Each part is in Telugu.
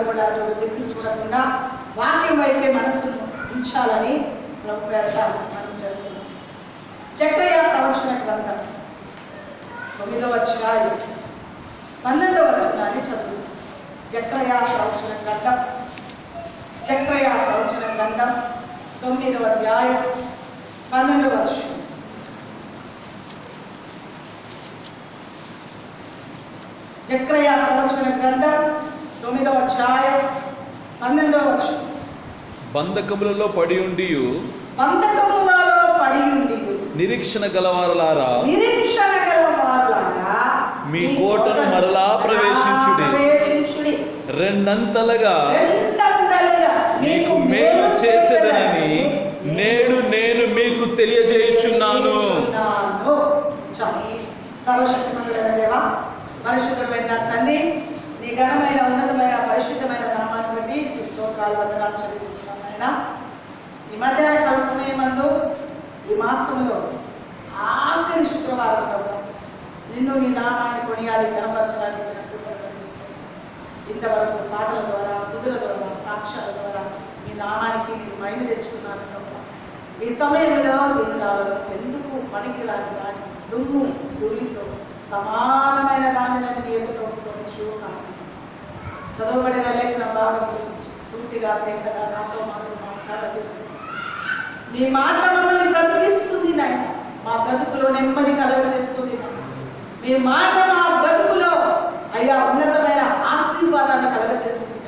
కూడా దిక్కులు చూడకుండా వాక్యం వైపే మనస్సును ఉంచాలని ప్రభు పేరట మనం చేస్తున్నాం. జకర్యా ప్రవచన గ్రంథం 9వ అధ్యాయం 12వ వచనాన్ని చదువు. జకర్యా ప్రవచన గ్రంథం 9వ అధ్యాయం 12వ వచనం. జకర్యా ప్రవచన గ్రంథం 9వ అధ్యాయం 12వ వచనం. బంధకములలో పడి ఉండి నిరీక్షణ గలవారులారా మీ కోటను మరలా ప్రవేశించుడి, రెండంతలుగా మీకు మేలు చేసేదనని నేడు నేను మీకు తెలియజేయుచున్నాను. సర్వశక్తిమంతుడైన దేవా, పరిశుద్ధమైన తండ్రి, నీ ఘనమైన ఉన్నతమైన పరిశుద్ధమైన నామాన్ని బట్టి ఈ స్తోత్రాలు వందనాలు చెల్లిస్తున్నాను. ఆయన ఈ మధ్యాహ్న కాల సమయమందు ఈ మాసంలో ఆఖరి శుక్రవారం ప్రభు నిన్ను నీ నామాన్ని కొనియాడి గణపరచడానికి ఇచ్చిన కృపను కనిపిస్తుంది. ఇంతవరకు పాటల ద్వారా, స్తుతుల ద్వారా, సాక్ష్యాల ద్వారా మీ నామానికి మీరు మహిమ తెచ్చుకున్నాను ప్రభు. ఈ సమయంలో దినాలలో ఎందుకు పనికిరాని దాని దుమ్ము ధూళితో సమానమైన దానిని నీ ఎదుట ఒప్పుకోవచ్చు కనిపిస్తుంది. చదవబడిన లేఖన భాగం గురించి సూటిగా తేటగా నాతో మాట్లాడదు. మీ మాట మమ్మల్ని బ్రతికిస్తుంది నాయన, మా బ్రతుకులో నెమ్మది కలుగ చేస్తుంది. మీ మాట మా బ్రతుకులో అయ్యా ఉన్నతమైన ఆశీర్వాదాన్ని కలుగ చేస్తుంది.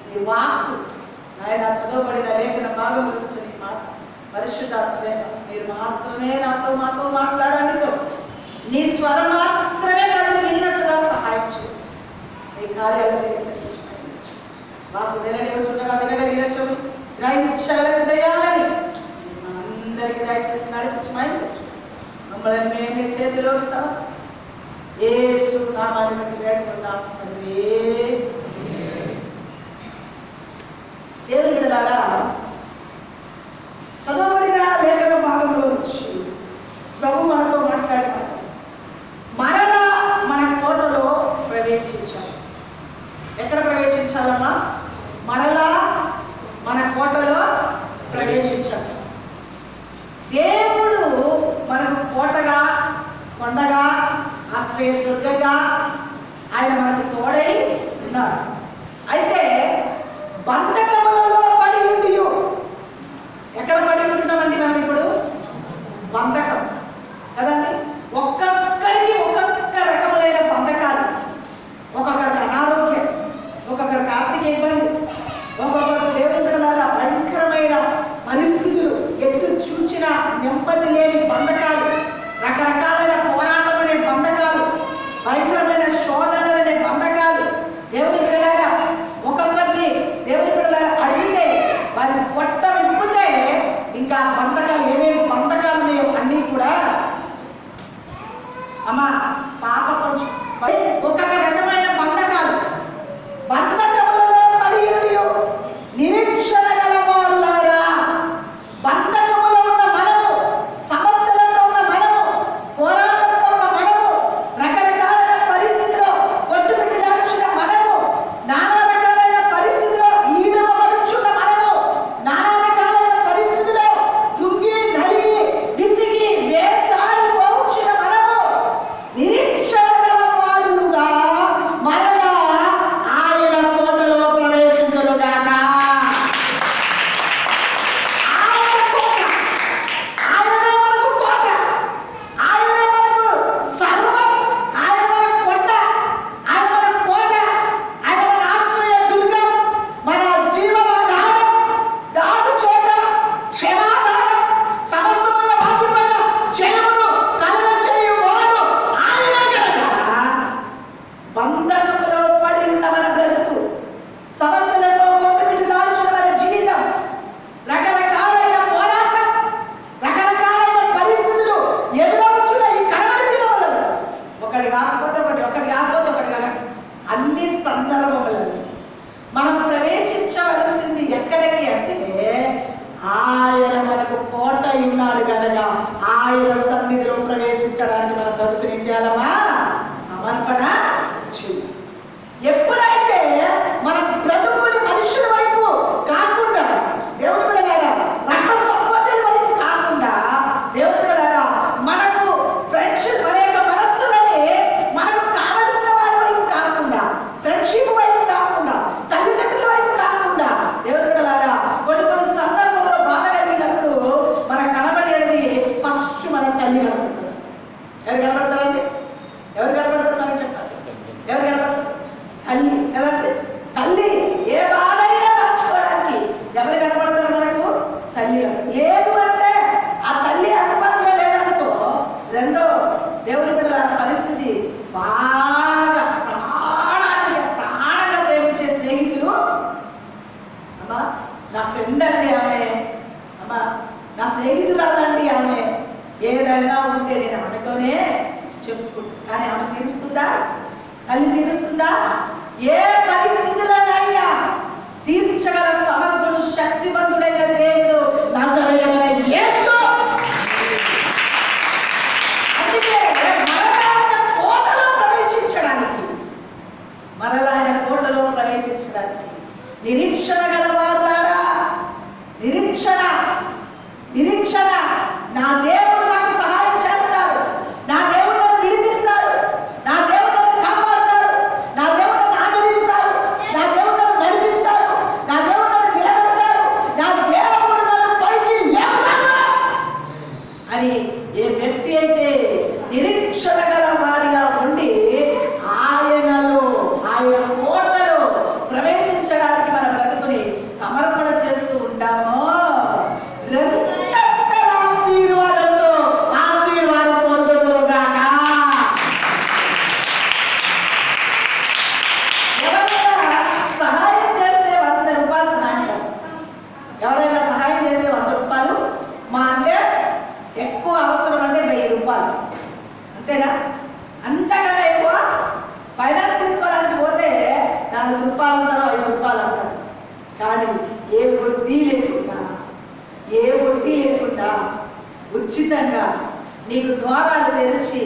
మీ వాక్కు నాయన చదవబడిన లేఖన భాగం గురించి నీ మాట పరిశుద్ధాత్మదేవ మీరు మాత్రమే మాతో మాట్లాడాలి. నీ స్వరం మాత్రమే ప్రజలు విన్నట్లుగా సహాయం చేయండి. నీ కార్యాలను మాకు వినలేచుండగా వినగలిగిన చెవి, గ్రహించగల హృదయాలని అందరికీ దయచేసి నడిపించి మైండొచ్చు. మమ్మల్ని మేము నీ చేతిలోకి సమర్పిస్తాం. యేసు నామాన్ని బట్టి వేడుకుందాం తండ్రి. దేవుని బిడ్డలారా, చదవబడిన లేఖన భాగంలో నుంచి ప్రభు మనతో మాట్లాడారు. మరలా మన కోటలో ప్రవేశించాలి. ఎక్కడ ప్రవేశించాలమ్మా? మరలా మన కోటలో ప్రవేశించాలి. దేవుడు మనకు కోటగా, కొండగా, ఆశ్రయదుర్గగా ఆయన మనకు తోడై ఉన్నాడు. అయితే బంధకములలో పడి ఉండి, ఎక్కడ పడి ఉంటున్నామండి మనం ఇప్పుడు? బంధకం కదండి. ఒక్కొక్కరికి ఒక్కొక్క రకములైన బంధకాలు. ఒక్కొక్కరికి అనారోగ్యం, ఒక్కొక్కరికి ఆర్థిక ఇబ్బంది, ఒక్కొక్కరికి దేవుని బిడ్డలారా భయంకరమైన పరిస్థితులు, ఎటు చూచిన నెమ్మది లేని బంధకాలు, రకరకాలైన పోరాటం అనే బంధకాలు, భయంకరమైన శోధనలనే బంధకాలు. దేవుని బిడ్డలారా ఒక్కొక్కరిని దేవుని బిడ్డలారా అడిగితే వారిని పొట్ట విప్పితే ఇంకా బంధకాలు ఏమేమి బంధకాలు ఉన్నాయో అన్నీ కూడా అమ్మా పాప కొంచెం ఒక్కొక్క రకమైన బంధకాలు. బంధకములలో పడి నిరీక్షణ గలవారులారా, బంధకములో ఉన్న మనము, సమస్యలతో ఉన్న అమ్మా నా ఫ్రెండ్ అండి ఆమె, అమ్మా నా స్నేహితురాలండి ఆమె, ఏదైనా ఉంటే నేను ఆమెతోనే చెప్పుకుంటా. కానీ ఆమె తీరుస్తుందా? తల్లి తీరుస్తుందా? ఏ పరిస్థితుల్లోనైనా తీర్చగల సమర్థుడు, శక్తివంతుడైన దేవుడు నజరేయుడైన యేసు. అందుకే మరలా ఆయన కోటలో ప్రవేశించడానికి నిరీక్షణ గలవారులారా, నిరీక్షణ నా దేవుడు నాకు సహాయం చేస్తాడు, నా దేవుడు నన్ను విడిపిస్తాడు, నా దేవుడు నన్ను కాపాడుతాడు, నా దేవుడు నన్ను ఆదరిస్తాడు, నా దేవుడు నన్ను నడిపిస్తాడు, నా దేవుడు నన్ను నిలబెడతాడు, నా దేవుడు నన్ను పైకి లేపుతాడు అని ఏ వ్యక్తి అయితే నిరీక్షణ గల వారిగా ఉండి ఆయన కోటలో ప్రవేశించడానికి మన బ్రతుకుని సమర్పణ చేస్తూ ఉంటామో రెండంతల ఆశీర్వాదంతో ఆశీర్వాదం పొందుదురుగాక. ఎవరైనా సహాయం చేస్తే 100 రూపాయలు సహాయం చేస్తాం. ఎవరైనా సహాయం చేస్తే 100 రూపాయలు, మా అంటే ఎక్కువ అవసరం అంటే 1000 రూపాయలు, అంతేనా? అంతకన్నా ఎక్కువ ఫైనాన్స్ తీసుకోవడానికి పోతే 4 రూపాయలు అంటారు, 5 రూపాయలు అంటారు. కానీ ఏ వడ్డీ లేకుండా ఉచితంగా నీకు ద్వారాలు తెరిచి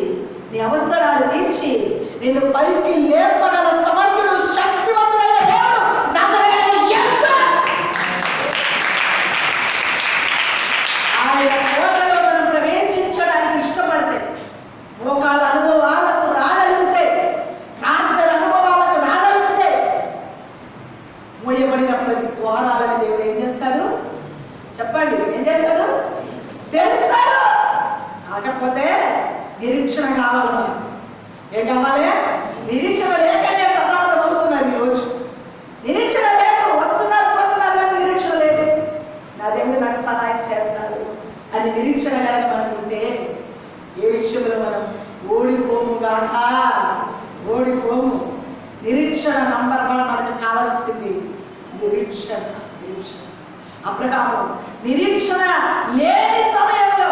నీ అవసరాలు తీర్చి నిన్ను పైకి లేపగల సమర్థుడు, శక్తివంతుడైన దేవుడు నజరేయుడైన యేసు. ఆయన కోటలో మనం ప్రవేశించడానికి ఇష్టపడితే మోకాల అనుభవాలకు రాగలిగితే, ప్రార్థన అనుభవాలకు రాగలిగితే, మోయబడిన ప్రతి ద్వారాలను దేవుడు ఏం చేస్తాడు? చెప్పండి, ఏం చేస్తాడు? తెలుస్తాడు. కాకపోతే నిరీక్షణ కావాలి మనకు. ఏం కావాలి? నిరీక్షణ లేకనే సతమతం అవుతున్నారు ఈరోజు. నిరీక్షణ లేదు, వస్తున్నారు పోతున్నారు, కానీ నిరీక్షణ లేదు. నా దేవుడు నాకు సహాయం చేస్తాడు అని నిరీక్షణ కనుక మనకు ఉంటే ఏ విషయంలో మనం ఓడిపోము. నిరీక్షణ నంబర్ 1 మనకు కావాల్సింది. నిరీక్షణ. అబ్రహాము నిరీక్షణ లేని సమయంలో,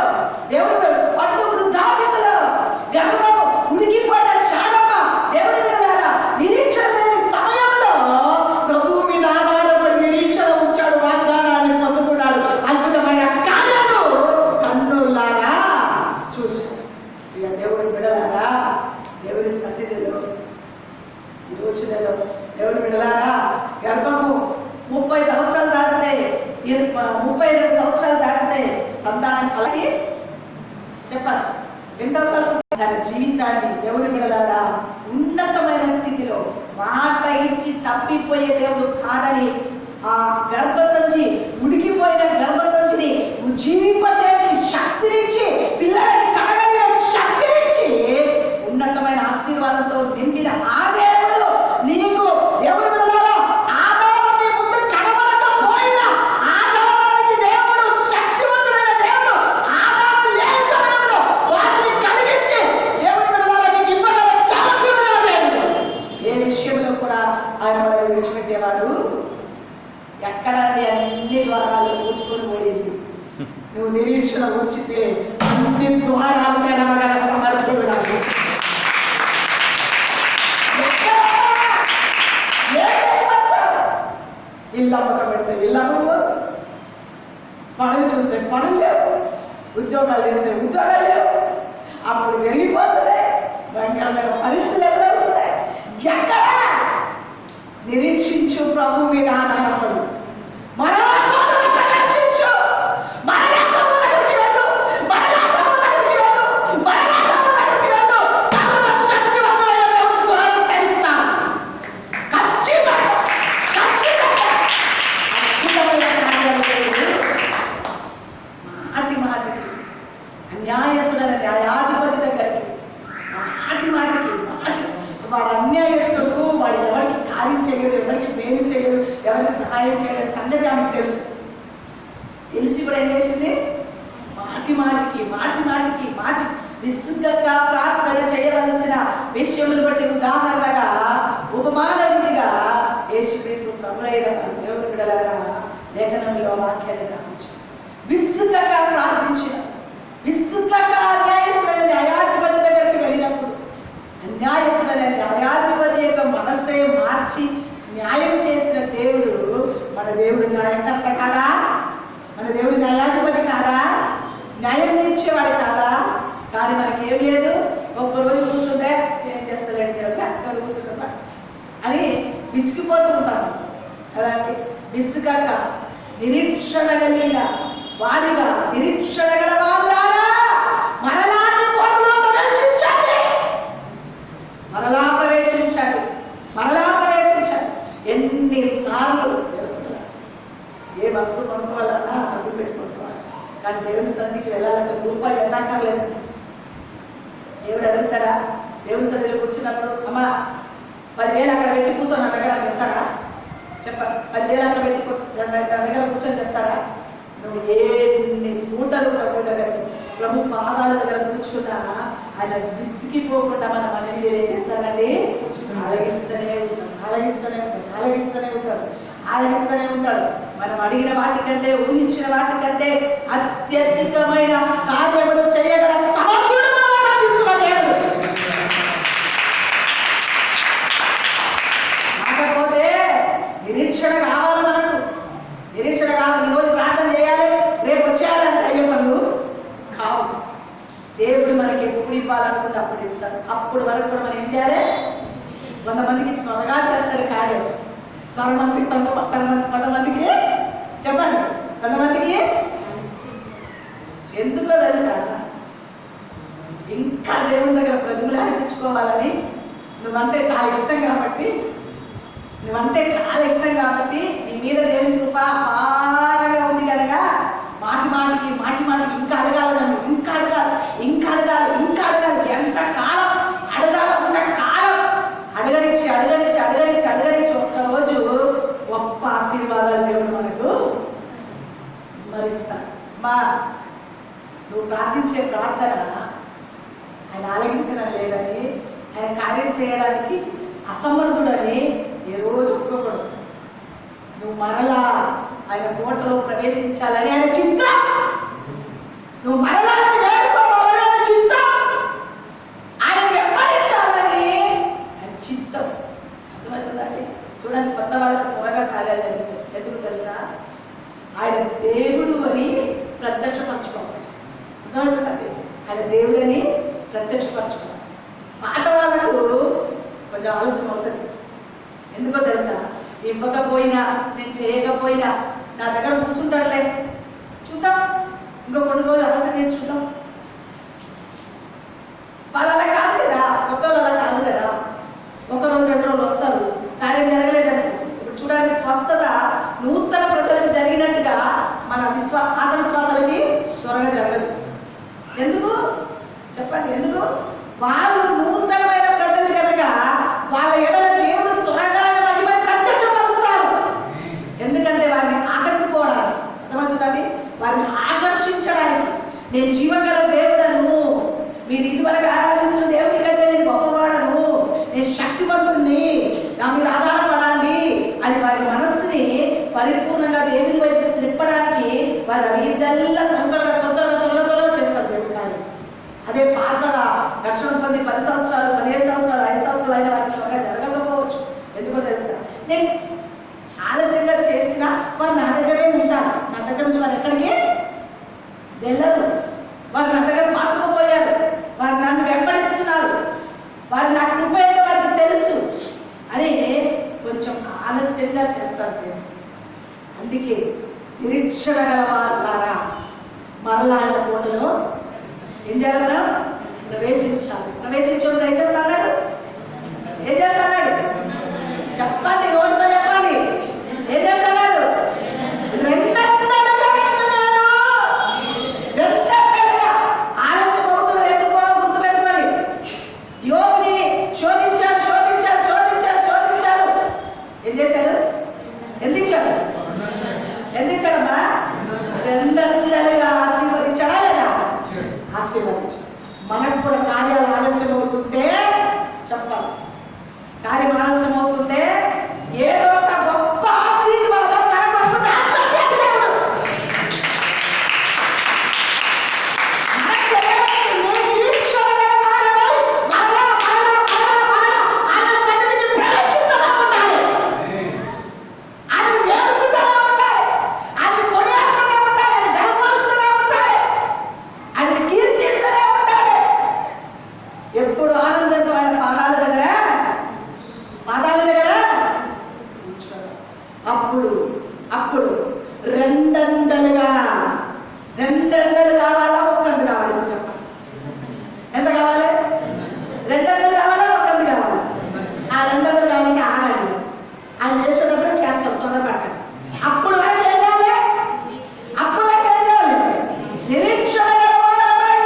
దేవుడు పట్టు వృద్ధాప్యములో గర్భము ఉడికిపోయిన శారమ్మ, దేవుని బిడ్డలారా, నిరీక్షణ లేని సమయంలో ప్రభువు మీద ఆధారపడి నిరీక్షణ ఉంచాడు, వాగ్దానాన్ని పొందుకున్నాడు, అద్భుతమైన కార్యాలు కన్నులారా చూశాడు. ఇక దేవుని బిడ్డలారా, దేవుని సన్నిధిలో ఈ రోజులలో దేవుని బిడ్డలారా, గర్భము 30 సంవత్సరాలు దాటితే, 32 సంవత్సరాలు దాటితే సంతానం కలిగి చెప్పాలి. 2 సంవత్సరాలు తన జీవితాన్ని దేవుని బిడ్డలారా ఉన్నతమైన స్థితిలో మాట ఇచ్చి తప్పిపోయే దేవుడు కాదని ఆ గర్భసంచి, ఉడికిపోయిన గర్భసంచిని ఉజ్జీవింపచేసి శక్తినిచ్చి, పిల్లలని కడగలిగిన శక్తినిచ్చి, ఉన్నతమైన ఆశీర్వాదంతో నింపిన ఆ దేవుడు నీకు దేవుని బిడ్డలారా ఆధారం నీ ముందు కనబడకపోయినా ఆధారానికి దేవుడు శక్తివంతుడైన దేవుడు. ఆధారం లేని సమయంలో వాటిని కలిగించి దేవుని బిడ్డలారా నీకు ఇవ్వగల సమర్థుడైన దేవుడు. ఏ విషయంలో కూడా ఆయన మనల్ని విడిచిపెట్టేవాడు. ఎక్కడండి అన్ని ద్వారాలు మూసుకొని పోయింది. నువ్వు నిరీక్షణ వచ్చితే అన్ని ద్వారాలు తెరవగల సమర్థుడు నాకు. ఇల్లు అమ్మకం పెడితే ఇల్లు అమ్మకపోదు, పనులు చూస్తే పనులు లేవు, ఉద్యోగాలు చేస్తే ఉద్యోగాలు లేవు, అప్పుడు పెరిగిపోతున్నాయి, భయంకరమైన పరిస్థితులు ఎదురవుతున్నాయి. ఎక్కడ నిరీక్షించు, ప్రభు మీద ఆధారపడు, మరలా కోటలో ప్రవేశించు, మరలా ప్రభు దగ్గరికి వెళ్ళు, మరలా ప్రభు దగ్గరికి వెళ్ళు, మరలా ప్రభు దగ్గరికి వెళ్ళు. సర్వశక్తివంతుడైన దేవుడు ద్వారాలు తెరుస్తాడు. ఖచ్చితంగా మాటికి అన్యాయస్తుడైన న్యాయాధిపతి దగ్గరికి మాటికి వాడు అన్యాయస్తుడు, వాడు ఎవరికి కార్యం చేయడు, ఎవరికి మేలు చేయడు, ఎవరికి సహాయం చేయడు సంగతి ఆమెకు తెలుసు. తెలిసి కూడా ఏం చేసింది? మాటి విసుగ్గా ప్రార్థన చేయవలసిన విషయములు బట్టి ఉదాహరణగా ఉపమాన రీతిగా యేసుక్రీస్తు ప్రభువైన దేవుని బిడ్డలారా లేఖనంలో వాక్యాన్ని రావచ్చు. విసుగక ప్రార్థించిన, విసుగక న్యాయస్తుడైన న్యాయాధిపతి దగ్గరికి వెళ్ళినప్పుడు అన్యాయస్తుడైన న్యాయాధిపతి యొక్క మనస్సే మార్చి న్యాయం చేసిన దేవుడు మన దేవుడు న్యాయకర్త కాదా? మన దేవుడు న్యాయాధిపతి కాదా? న్యాయం తీర్చేవాడు కాదా? కానీ మనకి ఏం లేదు, ఒక్కరోజు కూర్చుంటే ఏం చేస్తారంటే దేవుడు అక్కడ కూర్చుంటా అని విసిగిపోతూ ఉంటాను కదా. విసుగక నిరీక్షణ కలిగిన వారిగా, నిరీక్షణ గల వాళ్ళారా మరలా కోటలో ప్రవేశించండి, మరలా ప్రవేశించండి, మరలా ప్రవేశించండి. ఎన్నిసార్లు ఏ వస్తువు కొనుక్కోవాలన్నా డబ్బులు పెట్టుకుంటుకోవాలి, కానీ దేవుని సన్నిధికి వెళ్ళాలంటే రూపాయి ఎండాకర్లేదు. దేవుడు అడుగుతాడా? దేవుని సన్నిధిలో కూర్చున్నప్పుడు అమ్మా 10,000 అక్కడ పెట్టి కూర్చొని నా దగ్గర చెప్తారా? చెప్పాలి. 10,000 అక్కడ పెట్టి నా దగ్గర కూర్చొని చెప్తారా? నువ్వు ఎన్ని పూటలు ప్రభు దగ్గరికి, ప్రభు పాదాల దగ్గర కూర్చున్నా ఆయన విసిగిపోకుండా మనం అనేది ఏం చేస్తానండి? ఆలగిస్తూనే ఉంటాడు, ఆలగిస్తూనే ఉంటాడు, ఆలగిస్తూనే ఉంటాడు, ఆలగిస్తూనే ఉంటాడు. మనం అడిగిన వాటికంటే, ఊహించిన వాటికంటే అత్యధికమైన కార్యములు చేయగల సమర్థుడు ఆరాధిస్తున్న దేవుడు. కాకపోతే నిరీక్షణ కావాలి, మనకు నిరీక్షణ కావాలి. ఈరోజు ప్రార్థన చేయాలి, రేపు వచ్చేయాలంటే అయ్యే పనులు కావు. దేవుడు మనకి ఎప్పుడు ఇవ్వాలనుకుంటే అప్పుడు ఇస్తాడు. అప్పుడు వరకు కూడా మనం ఏం చేయాలి? కొంతమందికి త్వరగా చేస్తారు కార్యం, కొంతమందికి చెప్పండి, కొంతమందికి ఎందుకో తెలుసా, ఇంకా దేవుని దగ్గర ప్రతిమలు అనిపించుకోవాలని. నువ్వంటే చాలా ఇష్టం కాబట్టి, నువ్వంటే చాలా ఇష్టం కాబట్టి నీ మీద దేవుని కృప అపారంగా ఉంది కనుక మాటి మాటికి ఇంకా అడగాలి, నన్ను ఇంకా అడగాలి, ఇంకా అడగాలి, ఇంకా అడగాలి. ఎంత కాలం అడగాలి అంత కాలం అడగనిచ్చి అడగనిచ్చి అడగనిచ్చి అడగనిచ్చి ఒక్కరోజు గొప్ప ఆశీర్వాదాలు దేవుడు మనకు మరిస్తాడు. మా నువ్వు ప్రార్థించే ప్రార్థన ఆయన ఆలగించడం లేదని, ఆయన కార్యం చేయడానికి అసమర్థుడని ఏ రోజు ఒప్పుకోకూడదు. నువ్వు మరలా ఆయన కోటలో ప్రవేశించాలని ఆయన చింత, నువ్వు మరలా వేడుకోవాలని ఆయన చింత, ఆయన వెంబడించాలని ఆయన చిత్తం. అర్థమవుతుందండి? చూడండి, కొత్త వాళ్ళకి త్వరగా కార్యాలు జరుగుతాయి. ఎందుకు తెలుసా? ఆయన దేవుడు అని ప్రత్యక్షపరచుకోవాలి. అర్థమవుతుందండి? ఆయన దేవుడు అని ప్రత్యక్షపరచుకోవాలి. పాత వాళ్ళకు కొంచెం ఆలస్యం అవుతుంది. ఎందుకో తెలుసా? ఇవ్వకపోయినా, నేను చేయకపోయినా నా దగ్గర కూర్చుంటాడులే, చూద్దాం, ఇంకో కొన్ని రోజులు ఆలస్యం చేసి చూద్దాం. వాళ్ళు అలా కాదు కదా, కొత్త వాళ్ళు అలా కాదు కదా. ఒక రోజు 2 రోజులు వస్తారు, కార్యం జరగలేదని. ఇప్పుడు చూడండి, స్వస్థత నూతన ప్రజలకు జరిగినట్టుగా మన పాత విశ్వాసాలకి త్వరగా జరగదు. ఎందుకు చెప్పండి? ఎందుకు? వాళ్ళు నూతనమైన ప్రజలు కనుక వాళ్ళ ఎడల దేవుడు త్వరగా మహిమని ప్రత్యక్షపరుస్తారు. ఎందుకంటే వారిని ఆకట్టుకోవడానికి, అర్థమవుతుందండి? వారిని ఆకర్షించడానికి. నేను జీవగల దేవుడను, మీరు ఇదివరకు ఆరాధిస్తున్న దేవుని కంటే నేను గొప్పవాడను, నేను శక్తివంతుడిని, నా మీరు ఆధారపడాలి అని వారి మనస్సుని పరిపూర్ణంగా దేవుని వైపు త్రిప్పడానికి వారు అడిగిద్దల్లా త్వరగా చేస్తారు దేవుడి కార్యం. అదే పాత రక్షణ పొంది 10 సంవత్సరాలు, 15 సంవత్సరాలు, 5 సంవత్సరాలు అయిన వారికి త్వరగా జరగకపోవచ్చు. ఎందుకో తెలుసా? నేను ఆలస్యంగా చేసిన వారు నా దగ్గరే ఉంటారు. నా దగ్గర నుంచి వారు ఎక్కడికి వెళ్ళరు. వారు నా దగ్గర పాతుకుపోయారు, వారు నన్ను వెంబడిస్తున్నారు, వారు నాకు కృపేంటో వారికి తెలుసు అని కొంచెం ఆలస్యంగా చేస్తారు దేవుడు. అందుకే నిరీక్షణ గల వారా మరలా ఆయన కోటలో ఏం చేయాలి? మనం ప్రవేశించాలి. ప్రవేశించడం ఏం చేస్తాడు? ఏం చేస్తాడు? చెప్పండి, రోడ్డుతో చెప్పండి. ఏం చేస్తాడు? రెండంతలుగా ఆలస్యం అవుతున్నది. ఎందుకో గుర్తుపెట్టుకోండి. యోగుని శోధించాడు. ఏం చేశాడు? ఎందుకు ఇచ్చాడమ్మా? రెండంతలుగా ఆశీర్వదించాడా లేదా? ఆశీర్వదించాడు. మనకు కూడా కార్యాలు ఆలస్యం అవుతుంటే చెప్పాలి. కార్యం ఆలస్యం అవుతుంటే ఏదో కూర్చోవాలి. అప్పుడు రెండందలుగా కావాలా, ఒక్కందు కావాలి? ఇప్పుడు చెప్పండి, ఎంత కావాలి? రెండందలు కావాలా, ఒక్కందు కావాలా? ఆ రెండందలు కావాలంటే ఆగండి, ఆయన చేసేటప్పుడు చేస్తాం, తొందరపడకండి. అప్పుడు వరకు ఏం చేయాలి? నిరీక్షణ గలవారమై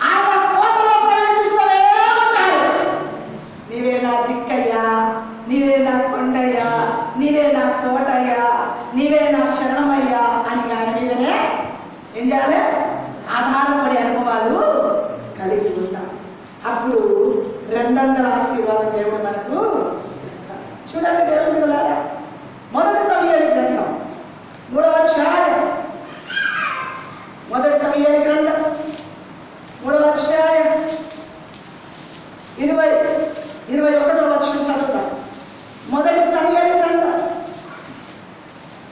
ఆయన కోటలో ప్రవేశిస్తూనే ఉంటారు. నీవే నా దిక్కయ్యా, నీవే నా కొండయ్యా, నీవే నా కోటయ్యా, నీవే నా శరణమయ్యా అని ఆయన మీదనే ఏం చేయాలి? ఆధారపడే అనుభవాలు కలిగి ఉంటాం. అప్పుడు 200 ఆశీర్వాదం దేవుడు మనకు ఇస్తాడు. చూడండి దేవుడు బిడ్డలారా, మొదటి సమూయేలు గ్రంథం 3వ అధ్యాయం, మొదటి సమూయేలు గ్రంథం 3వ అధ్యాయం 21వ వచనం చదువుతాం. మొదటి సమూయేలు గ్రంథం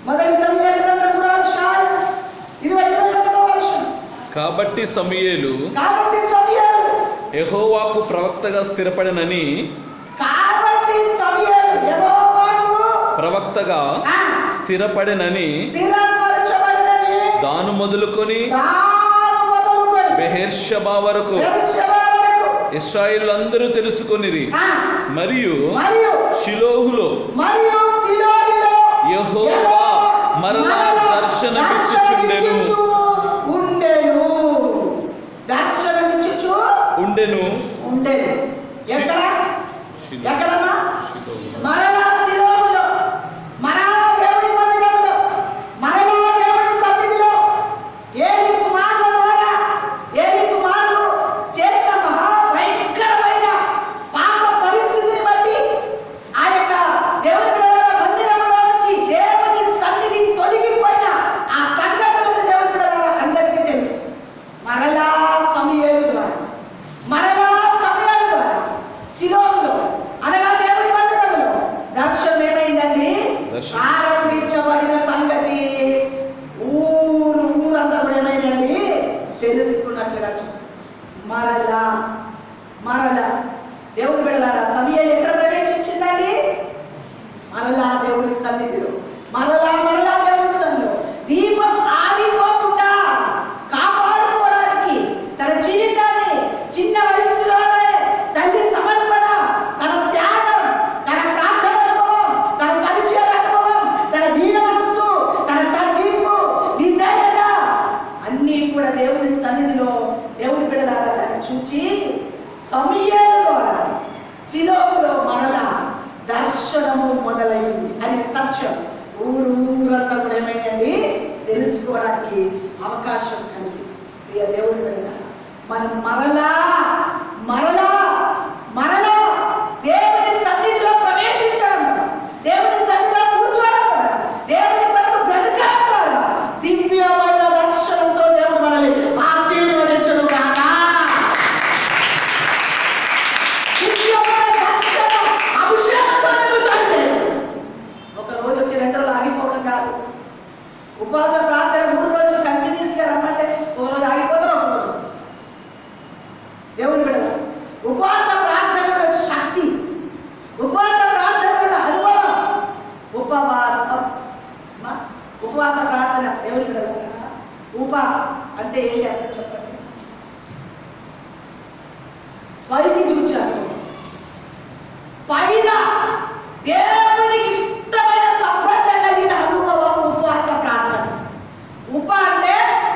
3వ అధ్యాయం 21వ వచనం. కాబట్టి సమూయేలు యెహోవాకు ప్రవక్తగా స్థిరపడినని, ప్రవక్తగా స్థిరపడినని దాను మొదలుకొని బెహెర్షెబా వరకు ఇశ్రాయేలులందరూ తెలుసుకొనిరి. మరియు షిలోహులో యెహోవా మరలా దర్శనమిచ్చుచుండెను. ఎక్కడమ్మా? మరలా షిలోహులో, మరలా దేవుని మందిరంలో, మరలా దేవుని సన్నిధిలో ఏలీ కుమారుల ద్వారా, ఏలీ కుమారులు చేసిన మహాభయంకరమైన పాప పరిస్థితిని బట్టి ఆ యొక్క దేవుని బిడ్డల మందిరంలో నుంచి దేవుని సన్నిధి తొలగిపోయిన ఆ సంగతులను దేవుని బిడ్డల అందరికీ తెలుసు. మరలా సమూయేలు ద్వారా షిలోహులో అనగా దేవుని మందిరంలో దర్శనం ఏమైందండి? ఆరంభించబడిన సంగతి ఊరంతా కూడా ఏమైందండి? తెలుసుకున్నట్లుగా చూస్తాం. మరలా దేవుని బిడ్డలారా, సమూయేలు ఎక్కడ ప్రవేశించిందండి? మరలా దేవుని సన్నిధిలో, మరలా దేవుని సన్నిధిలో దీపం ఆరిపోకుండా కాపాడుకోవడానికి తన జీవితాన్ని చిన్న వయస్సులోనే తల్లి సమర్పణ, తన త్యాగం, తన ప్రార్థన అనుభవం, తన పరిచయ అనుభవం, తన దీన మనస్సు, తన తగ్గింపు, నిదయత అన్నీ కూడా దేవుని సన్నిధిలో దేవుని బిడ్డలారా దాన్ని చూచి సమూయేలు ద్వారా షిలోహులో మరలా దర్శనము మొదలైంది అనే సత్యం ఊరంతా కూడా ఏమైందండి? తెలుసుకోవడానికి అవకాశం కలిగింది. ప్రియ దేవుని బిడ్డలారా, మనం మరలా దేవుని సన్నిధిలో ప్రవేశించడం, దేవుని సన్నిధిలో కూర్చోవడం, దేవుని కొరకు బ్రతకడం ద్వారా దివ్యమైన దర్శనంతో దేవుడు మనల్ని ఆశీర్వదించడు కాక. దివ్యమైన దర్శనం అభిషేకంతో నింపుతాడు. ఒక రోజు వచ్చి 2 రోజులు ఆగిపోవడం కాదు. ఉపవాస ప్రార్థన 3 రోజులు కంటిన్యూస్గా రమ్మంటే ఒక రోజు ఆగిపోతారు, ఒక రోజు వస్తారు. దేవుని బిడ్డ ఉపవాస ప్రార్థన శక్తి, ఉపవాస ప్రార్థన అనుభవం, ఉపవాస ప్రార్థన దేవుని బిడ్డ అంటే ఏంటి అర్థం చెప్పండి? పైకి చూచి అనుభవం, పైన దేవునికి ఇష్టమైన సంబంధం కలిగిన అనుభవం ఉపవాస ప్రార్థన. అంటే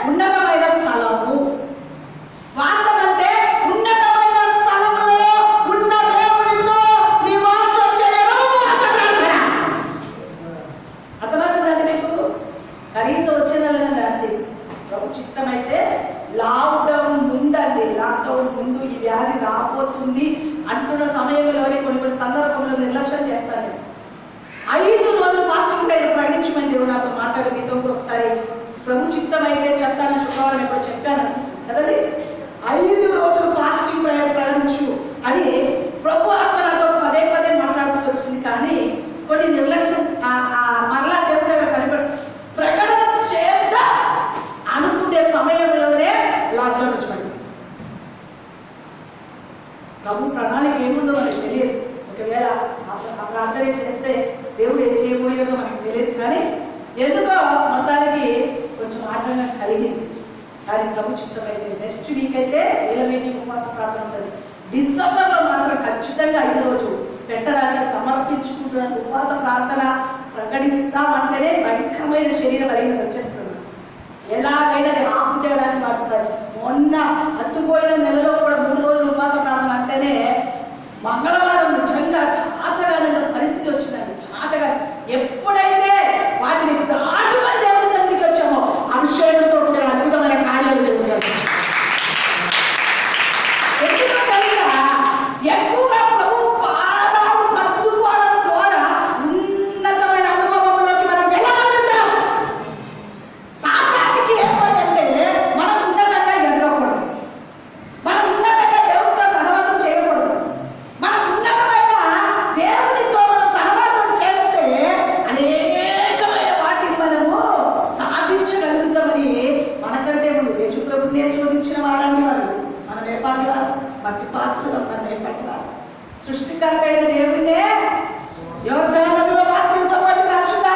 ఉన్నతమైన స్థలము, వాసం అంటే ఉన్నతమైన స్థలములో ఉన్న దేవునితో నివాసం చేయడం ఉపవాస ప్రార్థన. అర్థమవుతుందండి మీకు? కనీసం వచ్చే నెలండి ప్రభు చిత్తమైతే లాక్డౌన్ ముందు ఈ వ్యాధి రాబోతుంది అంటున్న సమయంలోనే కొన్ని సందర్భంలో నిర్లక్ష్యం చేస్తాను. 5 రోజులు ఫాస్టింగ్ ప్రేయర్ ప్రకటించమని దేవుడు నాతో మాట్లాడి మీతో ఒకసారి ప్రభు చిత్తమైతే చెప్తానని శుక్రవారం ఎప్పుడు చెప్పాను అనిపిస్తుంది కదండి. 5 రోజులు ఫాస్టింగ్ ప్రేయర్ ప్రకటించు అని ప్రభు ఆత్మ నాతో పదే మాట్లాడుతూ వచ్చింది. కానీ కొన్ని నిర్లక్ష్యం మరలా దేవుడి దగ్గర కనిపెట్టు ప్రకటన చేద్దాం అనుకునే సమయంలోనే లాక్డౌన్ వచ్చి పడింది. ప్రభు ప్రణాళిక ఏముందో మనకి తెలియదు. ఒకవేళ ఆ ప్రార్థన చేస్తే దేవుడు ఏం చేయబోయేదో మనకు తెలియదు, కానీ ఎందుకో మొత్తానికి కొంచెం ఆటంకం కలిగింది. కానీ ప్రభు చిత్తమైతే నెక్స్ట్ వీక్ అయితే స్త్రీల మీటింగ్ ఉపవాస ప్రార్థన ఉంటుంది. డిసెంబర్లో మాత్రం ఖచ్చితంగా 5 రోజు పెట్టడానికి సమర్పించుకుంటున్న ఉపవాస ప్రార్థన ప్రకటిస్తామంటేనే భయంకరమైన శరీర బలహీనత వచ్చేస్తుంది. ఎలాగైనా అది ఆపు చేయడానికి పడుతుంది. మొన్న అట్టుపోయిన నెలలో కూడా 3 రోజులు ఉపవాస ప్రార్థన అంటేనే మంగళవారం నిజంగా చాతగానే పరిస్థితి వచ్చిందండి. చాతగా ఎప్పుడైతే వాటిని దాటుకొని దేవుని సన్నిధికి వచ్చామో అభిషేకంతో కూడిన అద్భుతమైన కార్యాలు జరుగుతాయి. ఎందుకో తెలుసా, ఎక్కువగా ప్రభు పాదాలు పట్టుకోవడం ద్వారా ఉన్నతమైన అనుభవంలోకి మనం వెళ్ళగలుగుతాం. సాతానికి ఏర్పడి అంటే మనం ఉన్నతంగా ఎదగకూడదు, మనం ఉన్నతంగా దేవుడితో సహవాసం చేయకూడదు. మనం ఉన్నతమైన దేవునితో మనం సహవాసం చేస్తే అనేకమైన వాటిని మనము సాధించగలుగుతామని మనకంటే ముందు యేసు ప్రభునే శోధించిన వాడాన్ని వారు మనం ఏపాటి వారు, మట్టి పాత్రలో మనం ఏపాటి వారు. సృష్టికర్త అయిన దేవుడినే యోర్దాను నదిలో బాప్తిసమొంది పరిశుద్ధ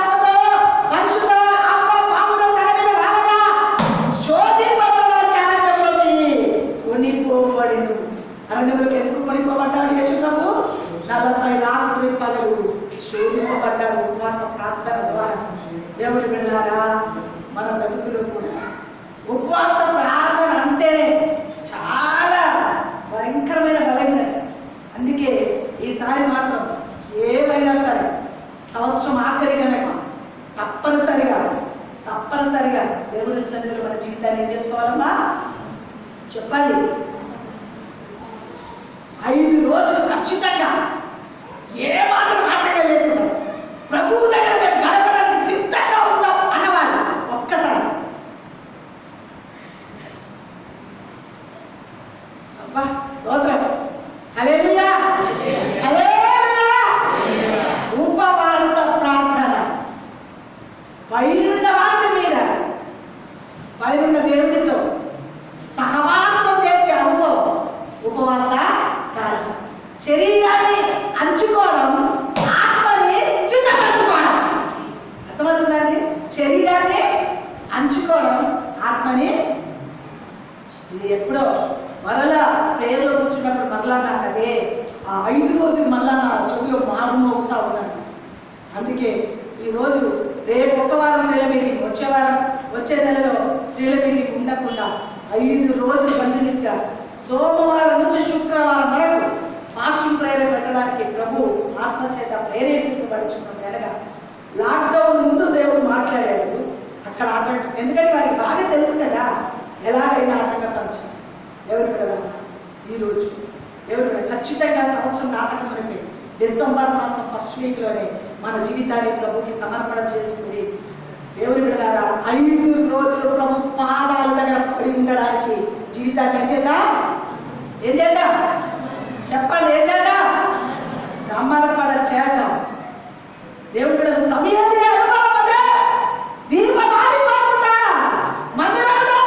ఆత్మ పావురం తన మీద వాడగా శోధింపబడడానికి అరణ్యంలోకి కొనిపోబడెను. అరణ్యంలోకి ఎందుకు కొనిపోబడ్డాడు యేసు ప్రభు? 40 రాత్రి పగలు శోధింపబడ్డాడు ఉపవాస ప్రార్థన ద్వారా. దేవుని బిడ్డలారా, మన బ్రతుకులో కూడా ఉపవాస ప్రార్థన అంటే చాలా భయంకరమైన బలహీనత. అందుకే ఈసారి మాత్రం ఏమైనా సరే సంవత్సరం ఆఖరి కనుక తప్పనిసరిగా దేవుని సన్నిధిలో మన జీవితాన్ని ఏం చేసుకోవాలమ్మా చెప్పండి. 5 రోజులు ఖచ్చితంగా ఏ మాత్రం ఆటగా లేకుండా ప్రభువు దగ్గర మేము గడపడానికి సిద్ధంగా ఉన్నాం అన్నవారు ఒక్కసారి అబ్బా స్తోత్రం, హల్లెలూయా, హల్లెలూయా. ఉపవాస ప్రార్థన పైనున్న వాటి మీద, పైనున్న దేవుడితో సహవాసం చేసే అనుభవం ఉపవాస ప్రార్థన. శరీరాన్ని అంచుకోవడం, ఆత్మని సిద్ధపరచుకోవడం. అర్థమవుతుందండి? శరీరాన్ని అంచుకోవడం, ఆత్మని. ఇది ఎప్పుడో మరలా ప్రేయర్లో కూర్చున్నప్పుడు మరలా నాకు అదే ఆ 5 రోజులు మరలా నా చెవిలో మారుమోగుతా ఉన్నాను. అందుకే ఈరోజు రేపు ఒక వారం స్త్రీల మీటింగ్, వచ్చే నెలలో స్త్రీల మీటింగ్ ఉండకుండా 5 రోజులు కంటిన్యూస్గా సోమవారం నుంచి శుక్రవారం వరకు ఫాస్టింగ్ ప్రేయర్ పెట్టడానికి ప్రభు ఆత్మచేత ప్రేరేపించబడుచున్నాం. కనుక లాక్డౌన్ ముందు దేవుడు మాట్లాడాడు. అక్కడ ఎందుకంటే వారికి బాగా తెలుసు కదా ఎలాగైనా ఆటంకపరచాలి. ఎవరు కదా ఈరోజు ఎవరు ఖచ్చితంగా సంవత్సరం నాటకం అనిపి డిసెంబర్ మాసం ఫస్ట్ వీక్లోనే మన జీవితాన్ని ప్రభుకి సమర్పణ చేసుకుని దేవుడి బిడ్డలారా 5 రోజులు ప్రభు పాదాల దగ్గర పడి ఉండడానికి జీవితాన్ని ఏం చేద్దాం చెప్పండి, ఏం చేద్దాం? సమర్పణ చేద్దాం. దేవుడి బిడ్డల సమయాన్ని అనుభవం దీపం ఆరిపోకుండా మందిరంలో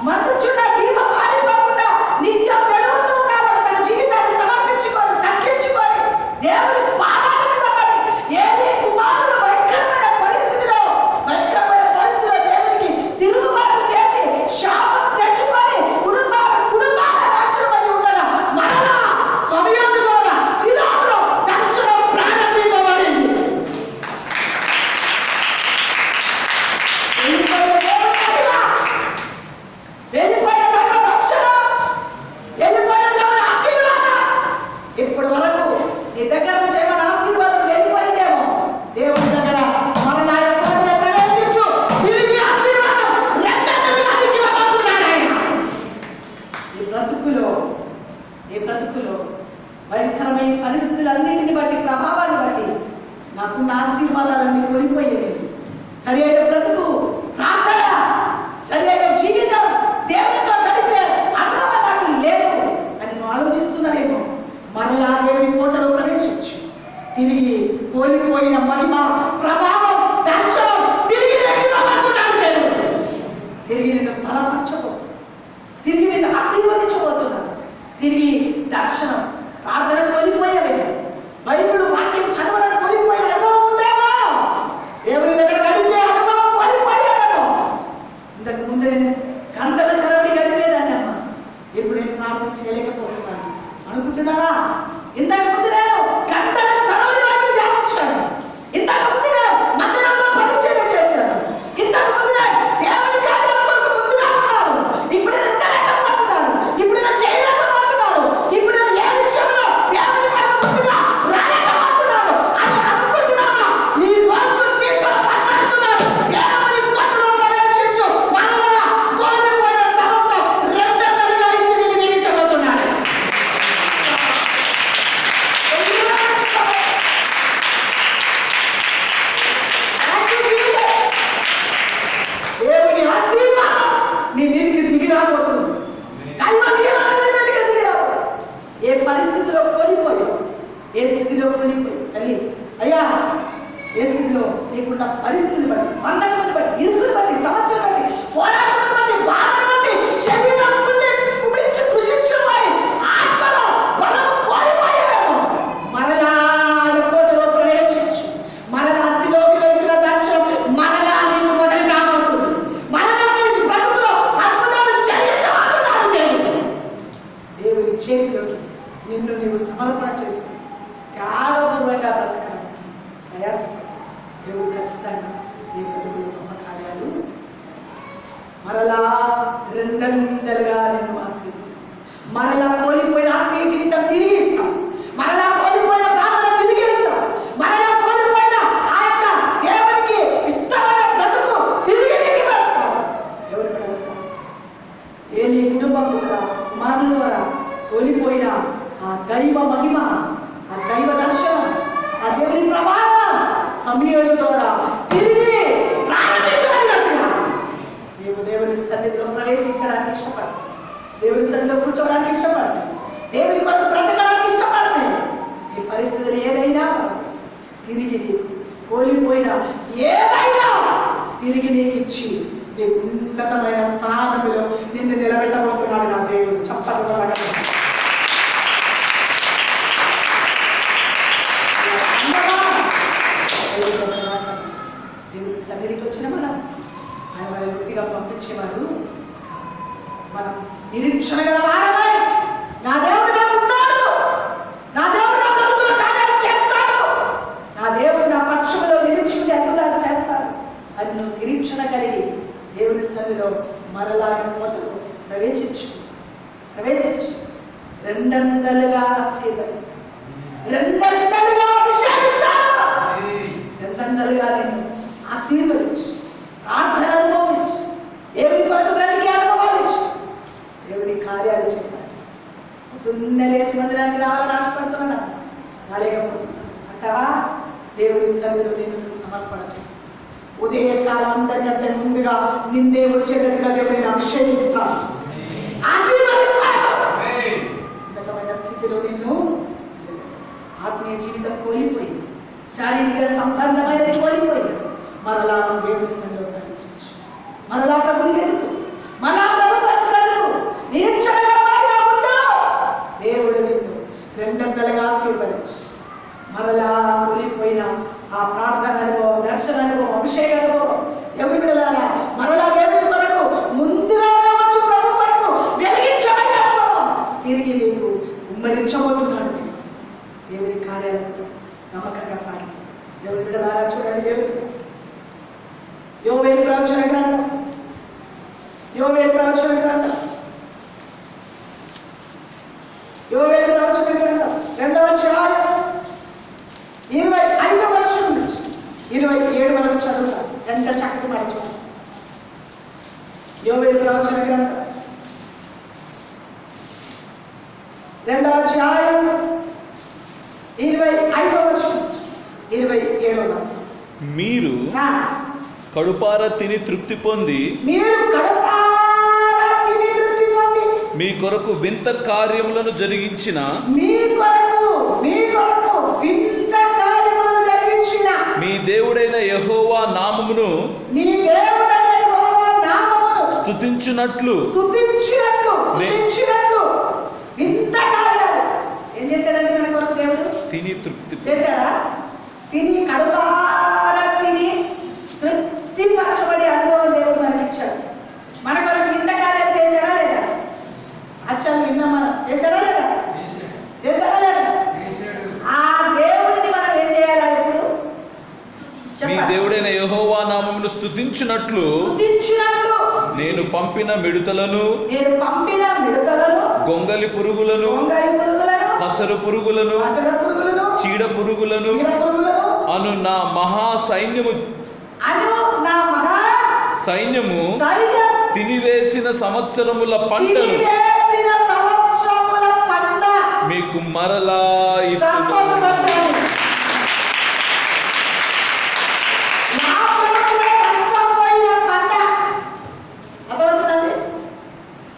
మండుచున్న దీపం ఆరిపోకుండా నిత్యం వెలుగుతూ ఉండాలని తన జీవితాన్ని సమర్పించుకొని తగ్గించుకొని దేవుడి పాదాల మీద పడి ఏది కుమారుడు భయంకరమైన పరిస్థితిలో దేవుడికి తిరుగుబాటు చేసి శాపం తెచ్చుకొని కుటుంబాల నాశనమై ఉండగా మరలా సమయం ద్వారా శిలాకులో దర్శనం ప్రారంభింపబడింది. ఇప్పటి వరకు నీ దగ్గర నుంచి ఏమైనా ఆశీర్వాదం వెళ్ళిపోయిందేమో, దేవుడి దగ్గర మన నాయకుడిని ప్రవేశించు, తిరిగి ఆశీర్వాదం రెండంతలుగా నీకు ఇవ్వబోతున్నాడు ఆయన. ఈ బ్రతుకులో భయంకరమైన పరిస్థితులన్నింటిని బట్టి, ప్రభావాన్ని బట్టి నాకున్న ఆశీర్వాదాలన్నీ కోల్పోయేది. సరి అయిన బ్రతుకు, ప్రార్థన, సరి అయిన జీవితం, దేవునితో గడిపే అనుభవం నాకు లేదు అని నువ్వు ఆలోచిస్తున్నానేమో. మరలా దేవుని కోటలో ప్రవేశించు. తిరిగి కోల్పోయిన మహిమ, ప్రభావం, దర్శనం తిరిగి తిరిగి నిన్ను బలపరచబో, తిరిగి నిన్ను ఆశీర్వదించబోతున్నాను. తిరిగి దర్శనం, ప్రార్థన కోల్పోయేవేమో, బైబిల్ వాక్యం చదవడం కోల్పోయేవేమో, నీలో నీకున్న పరిస్థితిని బట్టి, బంధకముని బట్టి, ఇరుకుని బట్టి, సమస్యను బట్టి, పోరాటమును బట్టి, బాధను బట్టి, శరీరం కుమించి కృషించిపోయి ఆత్మలో బలము కోల్పోయావేమో, మరలా కోటలో ప్రవేశించు. మరలా శిలోకి వచ్చిన దర్శనం మరలా నీకు మొదలు కాబోతుంది. మరలా నీ బ్రతుకులో అద్భుతాలు చేయించబోతున్నాడు దేవుడు. దేవుని చేతిలోకి నిన్ను నీవు సమర్పణ చేసుకుని త్యాగపూర్వంగా బ్రతకడానికి ప్రయాసపడు. దేవుడు ఖచ్చితంగా నీ బ్రతుకులు గొప్ప కార్యాలు చేస్తాడు. మరలా రెండంతలుగా నిన్ను ఆశీర్వదిస్తాడు. మరలా కోల్పోయిన ఆత్మీయ జీవితం తిరిగి ఇస్తాం. మరలా కోల్పోయిన ప్రార్థన తిరిగి ఇస్తాం. మరలా కోల్పోయిన ఆ యొక్క దేవునికి ఇష్టమైన బ్రతుకు తిరిగి నీకు వస్తాం. దేవుని బిడ్డలారా, ఏ నీ కుటుంబం ద్వారా, కుమారుల ద్వారా కోల్పోయిన ఆ దైవ మహిమ, ఆ దైవ దర్శనం, ఆ దేవుని ప్రభావం సమయాల ద్వారా తిరిగి ప్రారంభించబడినట్టుగా నీవు దేవుని సన్నిధిలో ప్రవేశించడానికి ఇష్టపడతావు. దేవుని సన్నిధిలో కూర్చోవడానికి ఇష్టపడతావు. దేవుని కొరకు బ్రతకడానికి ఇష్టపడతావు. నీ పరిస్థితులు ఏదైనా పర్వాలేదు, తిరిగి నీకు కోల్పోయిన ఏదైనా తిరిగి నీకు ఇచ్చి నీకు ఉన్నతమైన స్థానంలో నిన్ను నిలబెట్టబోతున్నాడు నా దేవుడు. చెప్పడం దేవుడి సన్నిధికి వచ్చిన మనం ఆయన మన వ్యక్తిగా పంపించేవాడు. మనం నిరీక్షణ గల వారమై, నా దేవుడు నాకు ఉన్నాడు, నా దేవుడు నా బ్రతుకులో కార్యాలు చేస్తాడు, నా దేవుడు నా పక్షులలో నిరీక్షణ అద్భుతాలు చేస్తాడు అని నువ్వు నిరీక్షణ కలిగి దేవుని సన్నిధిలో మరలా కోటలో ప్రవేశించు. రెండంతలుగా ఆశీర్వదిస్తాడు, రెండంతలుగా అభిషేకిస్తాడు, రెండంతలుగా నిన్ను ఆశీర్వదించి ప్రార్థన అనుభవించి దేవుని కొరకు బ్రతికి అనుభవించి దేవుని కార్యాలు చేయాలి. పొద్దున్నే లేచి మందిరానికి రావాలని ఆశపడుతున్నా, రాలేకపోతున్నాను అంటావా? దేవుని సన్నిధిలో నిన్ను సమర్పణ చేసుకో. ఉదయకాలం అందరికంటే ముందుగా నిన్నే వచ్చేటట్టుగా దేవుని అభిషేకిస్తాను, ఆశీర్వదిస్తాను. ఉన్నతమైన స్థితిలో నిన్ను ఆత్మీయ జీవితం కోల్పోయింది, శారీరక సంబంధమైనది కోల్పోయింది. మరలా నువ్వు దేవుని సన్నిధిలో ప్రవేశించు. మరలా ప్రభుని వెతుకు, మరలా ప్రభు కొరకు బ్రతుకు, నిరీక్షణ గలవారిగా ఉండు. దేవుడు నిన్ను రెండంతలుగా ఆశీర్వదించి మరలా కోల్పోయిన ఆ ప్రార్థన అనుభవం, దర్శన అనుభవం, అభిషేక అనుభవం, దేవుని బిడ్డలారా మరలా దేవుని కొరకు ముందుగా వచ్చి ప్రభు కొరకు వెలిగించబడే అనుభవం తిరిగి నీకు ఉమ్మరించబోతున్నాడు. దేవుని కార్యాలకు నమ్మకంగా సాగి దేవుని బిడ్డలారా చూడండి. దేవుని యోవేలు ప్రవచన గ్రంథం, యోవేలు ప్రవచన గ్రంథం 2వ అధ్యాయం 25వ వచనం నుంచి 27 వరకు చదువుతాను. ఎంత చక్కటి మాట చూడండి. యోవేలు ప్రవచన గ్రంథం 2వ అధ్యాయం 25వ వచనం 27వ వరకు. మీరు కడుపార తిని తృప్తి పొంది, మీ కొరకు వింత కార్యములను జరిగించిన, మీ దేవుడైన యెహోవా నామమును స్తుతించునట్లు వింత కార్యాలు ఏం చేశాడంటే మన కొరకు దేవుడు తిని తృప్తి చేశాడా? తిని కడుపారా తిని తృప్తిపరచబడి అనుభవం దేవుడు మనకి ఇచ్చాడు. మన కొరకు వింత కార్యాలు చేశాడా లేదా? సాక్ష్యాలు విన్నాం మనం. చేశాడా లేదా? చేశాడా లేదా? ఆ దేవుడిని మనం ఏం చేయాలి? ఇప్పుడు మీ దేవుడైన యెహోవా నామమును స్తుతించునట్లు నేను పంపిన మిడతలను, గొంగలి పురుగులను, పసరు పురుగులను, చీడ పురుగులను అను నా మహా సైన్యము తినివేసిన సంవత్సరముల పంటను మీకు మరలా ఇస్తున్నాను.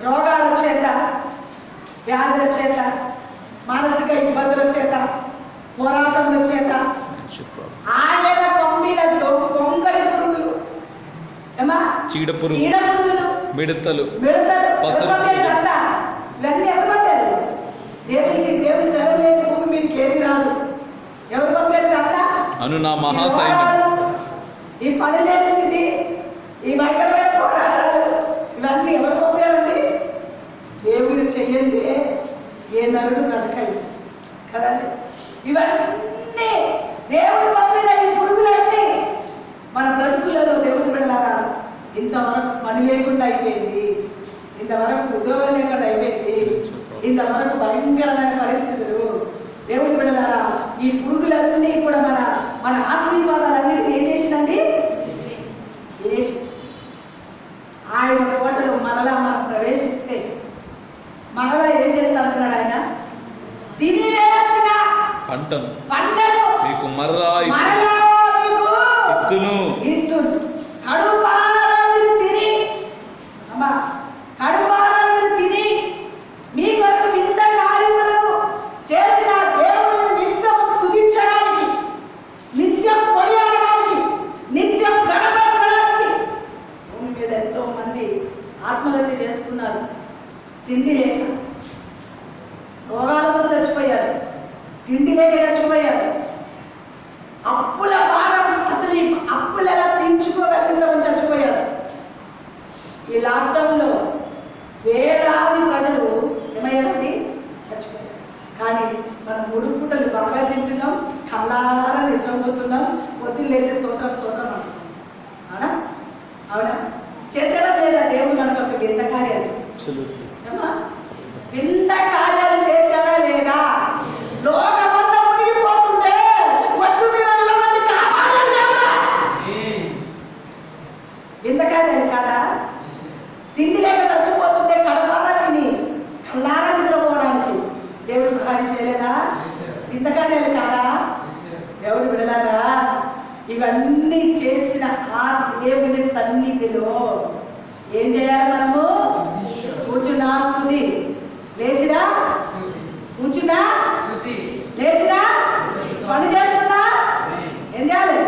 రోగాల చేత, వ్యాధుల చేత, మానసిక ఇబ్బందుల చేత, పోరాటముల చేత ఆయన పంపిన గొంగడి పురుగులు, చీడ పురుగులు, మిడతలు, పసరు అంతా ఇవన్నీ ఎవరు పంపారు? దేవుని సెలవు లేని భూమి మీదకి ఏది రాదు. ఎవరు పంపారు అంతా? అను నా మహాసైన్యం. ఈ పని లేని స్థితి, ఈ భయంకరమైన పోరాటాలు ఇవన్నీ ఎవరు పంపారండి? దేవుడు చెయ్యండి ఏ నరుడు బ్రతకలేదు కదండి. ఇవన్నీ దేవుడు పంపిన ఈ పురుగులన్నీ మన బ్రతుకులలో దేవుడు బిడ్డలారా ఇంతవరకు పని లేకుండా అయిపోయింది, ఇంతవరకు ఉద్యోగం లేకుండా అయిపోయింది, ఇంతవరకు భయంకరమైన పరిస్థితులు. దేవుడి బిడ్డలారా ఈ పురుగులన్నీ కూడా మన ఆశీర్వాదాలన్నిటిని ఏం చేసిందండి? చేసి ఆయన కోటలో మరలా మనం ప్రవేశిస్తే మరలా ఏం చేస్తామంటున్నాడు ఆయన? తినివేసిన పంటను మీకు మరలా ఇత్తును. కడుపారా మీరు తిని, అమ్మా కడుపారా మీరు తిని మీ కొరకు వింత కార్యములను చేసిన దేవుడిని నిత్యం స్తుతించడానికి, నిత్యం కొనియాడడానికి, నిత్యం గణపరచడానికి. భూమి మీద ఎంతో మంది ఆత్మహత్య చేసుకున్నారు, తిండి లేక, రోగాలతో చచ్చిపోయారు, తిండి లేక చచ్చిపోయారు. అప్పుల భారం, అసలు ఈ అప్పులు ఎలా తీర్చుకోగలుగుతామని చచ్చిపోయారు. ఈ లాక్డౌన్లో వేలాది ప్రజలు ఏమయ్యారండి? చచ్చిపోయారు. కానీ మనం 3 పూటలు బాగా తింటున్నాం, కళ్ళారా నిద్రపోతున్నాం, పొద్దున్న లేసే స్తోత్రం అంటున్నాం. అవునా? అవునా? చేసేయడం లేదా దేవుడు మనకు ఒక వింత కార్యాలు? వింత కార్యాలు చేశాడా లేదా? లోకమంతా మునిగిపోతుంటే ఒట్టు మీద నిలబడి కాపాడాడు దేవుడా. వింత కార్యాలు కాదా? తిండి లేక చచ్చిపోతుంటే కడపారా తిని కళ్ళారా నిద్రపోవడానికి దేవుడు సహాయం చేయలేదా? వింత కార్యాలు కాదా? దేవుడు బిడలారా ఇవన్నీ చేసిన ఆ దేవుని సన్నిధిలో ఏం చేయాలి? మనము కూర్చున్నా స్తుతి, లేచినా కూర్చున్నా లేచినా పని చేస్తున్నా ఏం చేయాలి?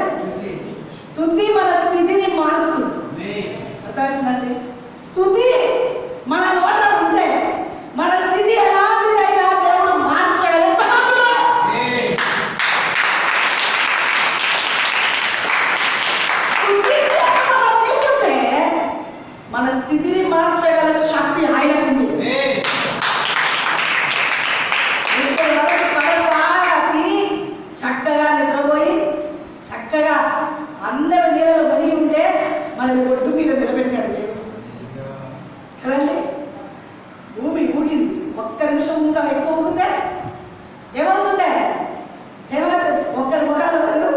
స్తుతి మన స్థితిని మారుస్తుంది. అర్థమవుతుందండి? స్తుతి మన నోట ఉంటే మన స్థితి ఎలాంటిదైనా దేవుడు మార్చగల సమర్థుడు. మన స్థితిని మార్చగల శక్తి ఆయనకుంది. ఇప్పటి వరకు కడుపారా తిని చక్కగా నిద్రపోయి చక్కగా అందరూ నీళ్ళలో మునిగి ఉంటే మనల్ని ఒడ్డు మీద నిలబెట్టాడు దేవుడు కదండి. భూమి ఊగింది, ఒక్క నిమిషం ఇంకా ఎక్కువ ఊగితే ఏమవుతుంది? ఒక్కరి ముఖాలు ఒకరు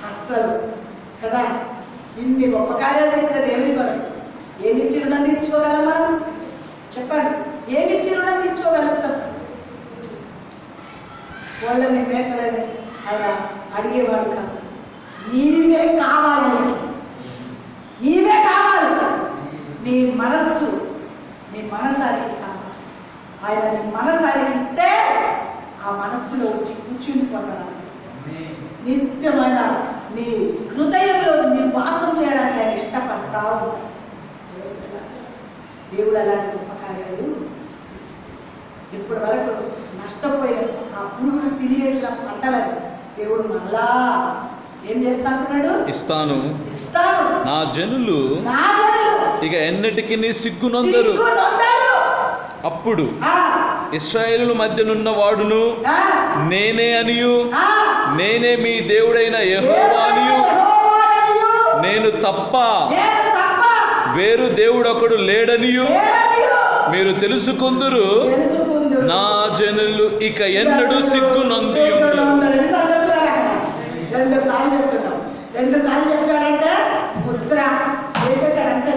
అస్సలు కదా. ఇన్ని గొప్ప కార్యాలు చేసిన దేవుని కొరకు ఏమిచ్చి రుణం తీర్చుకోగలం మనం? చెప్పండి, ఏమిచ్చి రుణం తీర్చుకోగలుగుతాం? వాళ్ళని మేకలని ఆయన అడిగేవాడు కాదు. నీవే కావాలి, నీవే కావాలి. నీ మనస్సు ఆయనకి కావాలి. ఆయన నీ మనస్సు ఆయనకి ఇస్తే ఆ మనస్సులో వచ్చి కూర్చుని పొందడానికి, నిత్యమైన నీ హృదయంలో నివాసం చేయడానికి ఆయన ఇష్టపడతా ఉంటాడు. దేవుడు అలాంటి గొప్ప కార్యాలు చేశాడు. ఇప్పటి వరకు నష్టపోయిన ఆ పురుగులు తినివేసిన పంటలను దేవుడు మళ్ళా ఏం చేస్తాడు? ఇస్తాను. నా జనులు ఇక ఎన్నటికి సిగ్గునొందరు. అప్పుడు ఇశ్రాయేలు మధ్యనున్న వాడును నేనే అనియు, నేనే మీ దేవుడైన యెహోవా అనియు, నేను తప్ప వేరు దేవుడొకడు లేడనియు మీరు తెలుసుకుందురు. నా జనులు ఇక ఎన్నడూ సిగ్గునొంది ఉండరు. 2 సార్లు చెప్పాడంటే ముద్ర వేసేసాడంతే.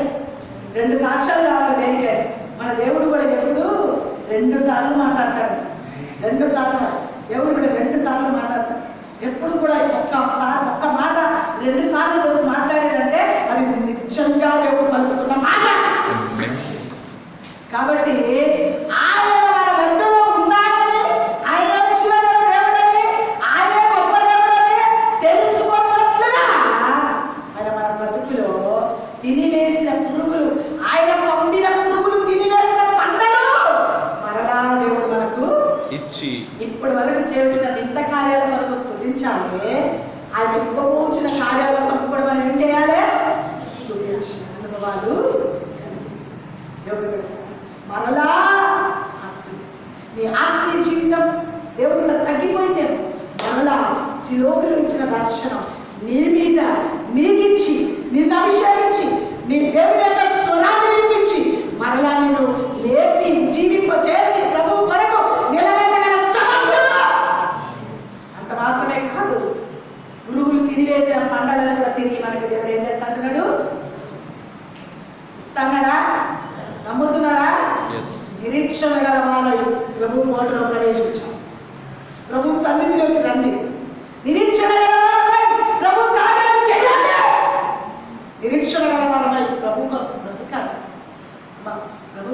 2 సాక్ష్యాలు కావాలి దేనికే. మన దేవుడు కూడా ఎప్పుడు 2 సార్లు మాట్లాడతాడు. 2 సార్లు దేవుడు కూడా 2 సార్లు మాట్లాడతాడు. ఎప్పుడు కూడా ఒక్క మాట 2 సార్లు దేవుడు మాట్లాడేదంటే అది నిజంగా దేవుడు పలుకుతున్న మాట. కాబట్టి ఆయన మన మధ్యలో ఉన్నాడని, ఆయన శివగల దేవుడని, ఆయన గొప్ప దేవుడని తెలుసు అలాగే ఆయన ఇవ్వబోచిన కార్యాలను కూడా మనం ఏం చేయాలి? స్తుతించిన అనుభవాలు దేవుడు మరలా ఆశ్రయించి నీ ఆత్మీయ జీవితం దేవుడు కూడా తగ్గిపోయిందేమో మరలా శిలోకులు ఇచ్చిన దర్శనం నీ మీద నీకిచ్చి నిన్ను అభిషేకించి నీ దేవుని యొక్క స్వరాన్ని వినిపించి మరలా నేను లేపి జీవింప చేసి ప్రభు కొరకు నిలబెట్టగల సమర్థుడు. అంత మాత్రమే కాదు, పురుగులు తిరివేసిన పంటలను కూడా తిరిగి మనకి దేవుడు ఏం చేస్తాడు? ఇస్తాడా? నమ్ముతున్నారా? నిరీక్షణ గల వారై ప్రభు కోటలో ప్రవేశించాం. ప్రభు సన్నిధిలోకి రండి. నిరీక్షణ గల వారమై ప్రభు కార్యాలు చేయండి. నిరీక్షణ గల వారమై ప్రభు బ్రతకాలి. ప్రభు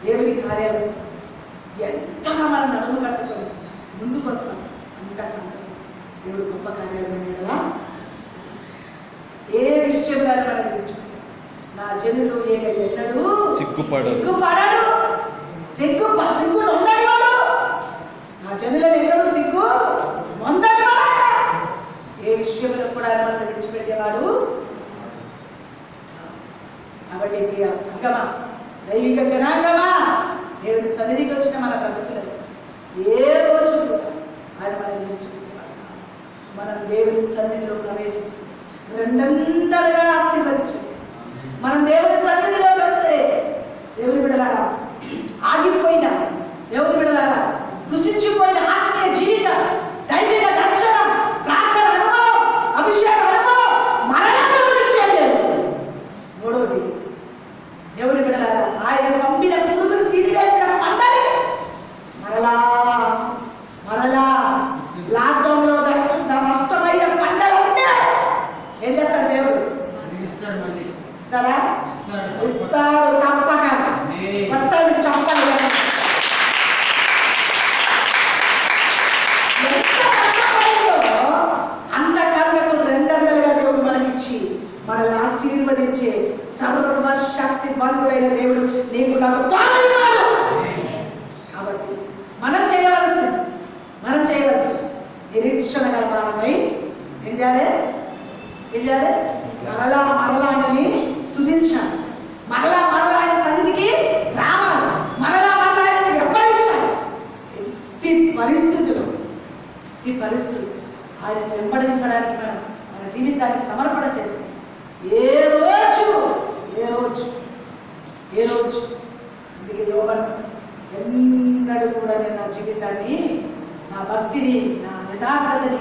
దేవుని కార్యాలు ఎంతగా మనం నడుము కట్టుకొని ముందుకు వస్తాం అంతకంత దేవుడు గొప్ప కార్యాలు చేయగలరా? ఏ విషయంలో మనం నిలుచుకుంటాం. నా జనులు ఎన్నడూ సిగ్గుపడడు. సిగ్గు నొందనివాడు. నా జనులను ఎన్నడూ సిగ్గు నొందనివాడు. ఏ విషయంలో కూడా మనం విడిచిపెట్టేవాడు. కాబట్టి ప్రియ సంగమా, దైవిక జనాంగమా, దేవుని సన్నిధికి వచ్చిన మన బ్రతుకులను ఏ రోజు కూడా ఆయన మనం విడిచిపెట్టేవాడు. మనం దేవుని సన్నిధిలో ప్రవేశిస్తే రెండందరుగా ఆశీర్వదించండి. మనం దేవుని సన్నిధిలోకి వస్తే దేవుని బిడ్డలారా ఆగిపోయిన దేవుని బిడ్డలారా కృషించిపోయిన ఆత్మీయ జీవితం, దైవిక దర్శనం, ప్రార్థన అనుభవం, అభిషేక అనుభవం మరలా దేవుడిచ్చేది. మూడవది దేవుని బిడ్డలారా ఆయన పంపిన పురుగులు తిరిగేసిన పంటని మరలా లాక్డౌన్లో నష్టమైన పంటలన్నీ ఏం చేస్తాడు దేవుడు? ఇస్తాడా? ఇస్తాడు తప్పక. కొట్టండి చంపలు. అంతకంతకు రెండంతలుగా దేవుడు మనకిచ్చి మనల్ని ఆశీర్వదించే సర్వశక్తి బంధుడైన దేవుడు నీకు నాకు తోడున్నాడు. కాబట్టి మనం చేయవలసింది నిరీక్షణ గల వారమై ఏం చేయాలి? మరలా ఆయనని స్తుతించాలి. మరలా ఆయన సన్నిధికి రావాలి. మరలా ఆయనని వెంబడించాలి. ఈ పరిస్థితులు ఆయన వెంబడించడానికి మనం మన జీవితాన్ని సమర్పణ చేస్తాం. ఏ రోజు అందుకే యోగం ఎన్నడూ కూడా నేను నా జీవితాన్ని, నా భక్తిని, నా యథార్థతని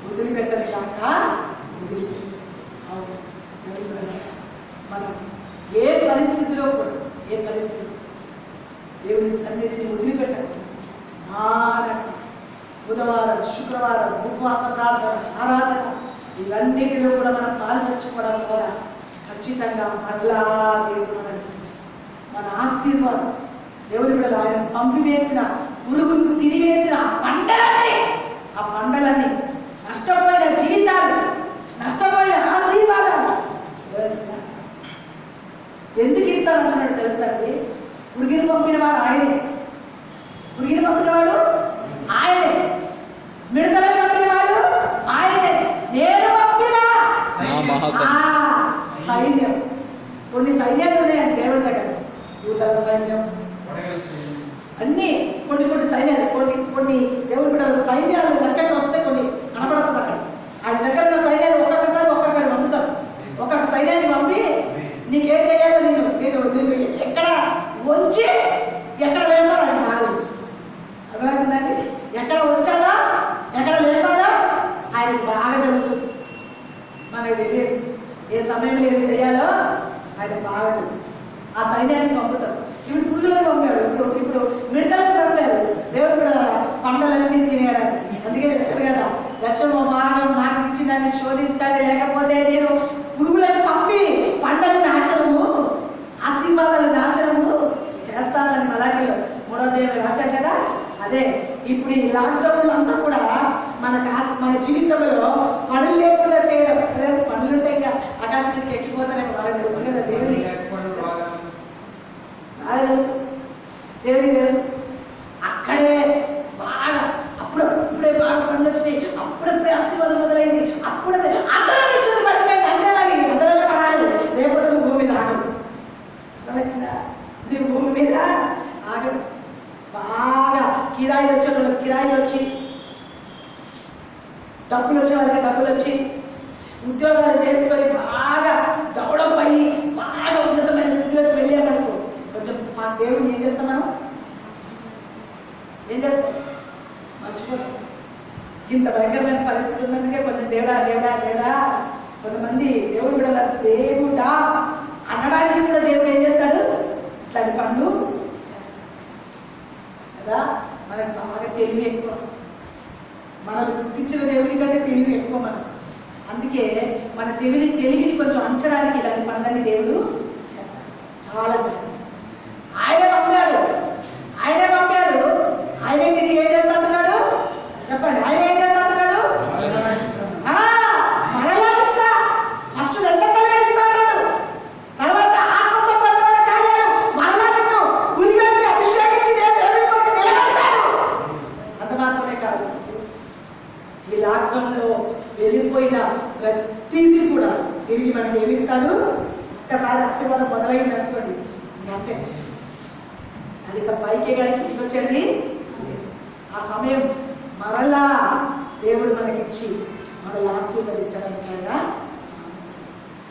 వదిలిపెట్టని కాక మనం ఏ పరిస్థితిలో దేవుని సన్నిధిని వదిలిపెట్టకుండా బుధవారం, శుక్రవారం ఉపవాస ప్రార్థన, ఆరాధన ఇవన్నిటిలో కూడా మనం పాల్పంచుకోవడం ద్వారా ఖచ్చితంగా మరలా దేవుడు మన ఆశీర్వాదం దేవుని బిడ్డలు ఆయన పంపివేసిన పురుగులు తిరివేసిన ఆ పంటలన్నీ నష్టపోయిన జీవితాలు, నష్టపోయిన ఆశీర్వాదాలు ఎందుకు ఇస్తానంటున్నాడు తెలుసా అండి? పురుగుని పంపినవాడు ఆయనే. మిడతలను పంపినవాడు ఆయనే. నేను పంపిన సైన్యం. కొన్ని సైన్యాలు ఉన్నాయండి దేవుడి దగ్గర. దూతల సైన్యం అన్నీ కొన్ని సైన్యాలు, కొన్ని దేవుడి బిడ్డల సైన్యాలు దగ్గరికి వస్తే కొన్ని కనపడుతుంది అక్కడ. ఆయన దగ్గర ఉన్న సైన్యాలు ఒక్కొక్కరు పంపుతారు. ఒక్కొక్క సైన్యాన్ని పంపి నీకేం చేయాలో నిన్ను ఎక్కడ వచ్చి ఎక్కడ లేపాలో ఆయన బాగా తెలుసు. అర్థమవుతుందండి? ఎక్కడ వచ్చాలో ఎక్కడ లేపాలో ఆయనకు బాగా తెలుసు. మనకు తెలియదు ఏ సమయంలో ఏది చేయాలో ఆయనకు బాగా తెలుసు. ఆ సైన్యాన్ని పంపుతారు. ఇప్పుడు పురుగులను పంపాడు, ఇప్పుడు మిడతలను పంపారు. దేవుడు కూడా పంటలన్నీ తినేయడానికి. అందుకే చెప్తారు కదా, దశమ భాగం నాకు ఇచ్చిందని శోధించాలి, లేకపోతే నేను పురుగులను పంపి పంటల నాశనము, ఆశీర్వాదాల నాశనము చేస్తానని మలాఖీలో 3వ అధ్యాయంలో రాశారు కదా. అదే ఇప్పుడు ఈ లాక్డౌన్ అంతా కూడా మన జీవితంలో పనులు లేకుండా చేయడం. పనులుంటే ఇంకా ఆకాశానికి ఎక్కిపోతారేమో బాగా తెలుసు కదా. దేవునికి బాగా తెలుసు, దేవునికి తెలుసు. అక్కడే బాగా వచ్చినాయి, అప్పుడప్పుడే ఆశీర్వాదం మొదలైంది, అప్పుడప్పుడే అందరూ నిశ్చిత పడిపోయింది. అంతే మరి అందరూ పడాలి, లేకపోతే నువ్వు భూమి మీద ఆగదు. అర్థమైందా? నువ్వు భూమి మీద ఆగదు. బాగా కిరాయిలు వచ్చే వాళ్ళకి కిరాయిలు వచ్చి, డబ్బులు వచ్చే వాళ్ళకి డబ్బులు వచ్చి, ఉద్యోగాలు చేసుకొని బాగా దౌడం పై బాగా ఉన్నతమైన స్థితిలోకి వెళ్ళామనుకో, కొంచెం మా దేవుడిని ఏం చేస్తాం మనం? ఏం చేస్తాం? మర్చిపోతాం. ఇంత భయంకరమైన పరిస్థితి ఉన్నందుకే కొంచెం దేవుడా దేవుడా దేవుడా, కొంతమంది దేవుడు కూడా దేవుడా అనడానికి కూడా దేవుడు ఏం చేస్తాడు? ఇట్లాంటి పనులు చేస్తాడు కదా. మనకు బాగా తెలివి ఎక్కువ, మనకు గుర్తించిన దేవుడి కంటే తెలివి ఎక్కువ మనకు. అందుకే మన తెలివిని కొంచెం అంచడానికి ఇలాంటి పనులన్నీ దేవుడు చేస్తాడు. చాలా జాగ్రత్త. ఆయనే పంపాడు, ఆయనే తిరిగి ఏం చేస్తా అంటున్నాడు? చెప్పండి, ఆయన ఏం చేస్తా అంటున్నాడు? మరలా ఇస్తా. ఫస్ట్ రెండంతలుగా ఇస్తా అన్నాడు. తర్వాత ఆత్మ సంబంధమైన కార్యాలు మరలా నిన్ను గురిగా అభిషేకించి దేవుని కొరకు నిలబెడతాడు. అంత మాత్రమే కాదు, ఈ లాక్డౌన్లో వెళ్ళిపోయిన ప్రతిదీ కూడా తిరిగి మనకి ఏమిస్తాడు? ఒక్కసారి ఆశీర్వాదం మొదలైంది అనుకోండి, అంతే. అది ఇక పైకి కానీ కిందికి వచ్చేది. ఆ సమయం మరలా దేవుడు మనకిచ్చి మనల్ని ఆశీర్వదించడానికి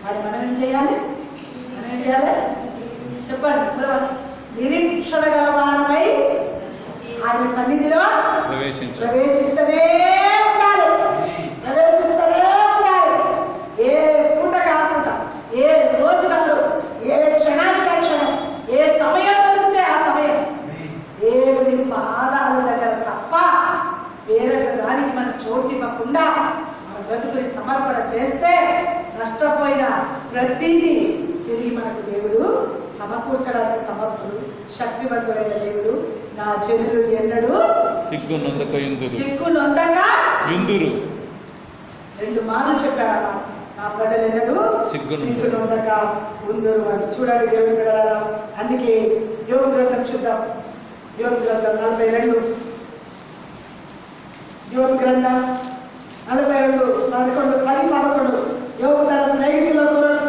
మరి మనం ఏం చేయాలి? చెప్పండి. నిరీక్షణ గలవారమై ఆయన సన్నిధిలో ప్రవేశిస్తూనే ఉండాలి. ఏ పూట కాకుండా, ఏ రోజు కాదు, ఏ క్షణానికి క్షణం, ఏ సమయం దొరికితే ఆ సమయం దేవుని పాదాల దగ్గర తప్ప వేరొక దానికి మనం చోటు ఇవ్వకుండా మన బ్రతుకుని సమర్పణ చేస్తే నష్టపోయిన ప్రతిదీ తిరిగి మనకు దేవుడు సమకూర్చడానికి సమర్థుడు, శక్తివంతుడైన దేవుడు. నా జనులు ఎన్నడూ సిగ్గు నొందక యుందురు. 2 మార్లు చెప్పాడు. నా ప్రజలు ఎన్నడూ సిగ్గు నొందక ఉందురు అని. చూడండి దేవుని బిడ్డలారా, అందుకే యోబు గ్రంథం చూద్దాం. యోబు గ్రంథం 42, యోబు గ్రంథం 42, 11. యోబు తన స్నేహితుల కొరకు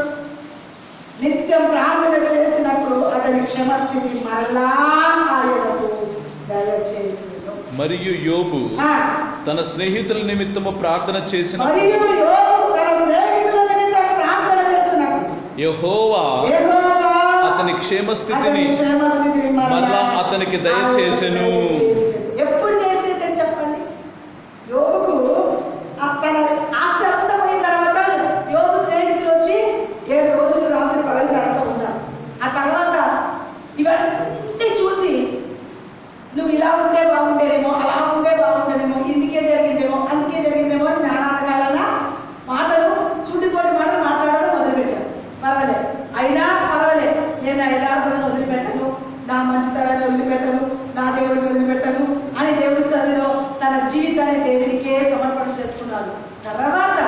నిత్యం ప్రార్థన చేసినప్పుడు అతని క్షమస్థితి మరలా ఆయనకు దయచేసెను. మరియు యోబు తన స్నేహితుల నిమిత్తము ప్రార్థన చేసిన యెహోవా అతని క్షేమస్థితిని మరలా అతనికి దయచేసెను. ఎప్పుడు చేసేసాను చెప్పండి? యోబుకు తన ఆస్తి అంతా పోయిన తర్వాత యోబు స్నేహితులు వచ్చి 7 రోజులు రాత్రి పగలు గడతా ఉన్నారు. ఆ తర్వాత ఇవన్నీ చూసి నువ్వు ఇలా ఉంటే బాగుండేనేమో, అలా ఉంటే బాగుండేనేమో, ఇందుకే జరిగిందేమో, అందుకే జరిగిందేమో అని నానా రకాల మాటలు, చుట్టుపోటి మాటలు మాట్లాడడం మొదలుపెట్టారు. పర్వాలేదు, అయినా పర్వాలేదు, నేను నా యథార్థాలను వదిలిపెట్టను, నా మంచితనాన్ని వదిలిపెట్టను, నా దేవుడిని వదిలిపెట్టను అని దేవుడి సన్నిధిలో తన జీవితాన్ని దేవునికే సమర్పణ చేసుకున్నాడు. తర్వాత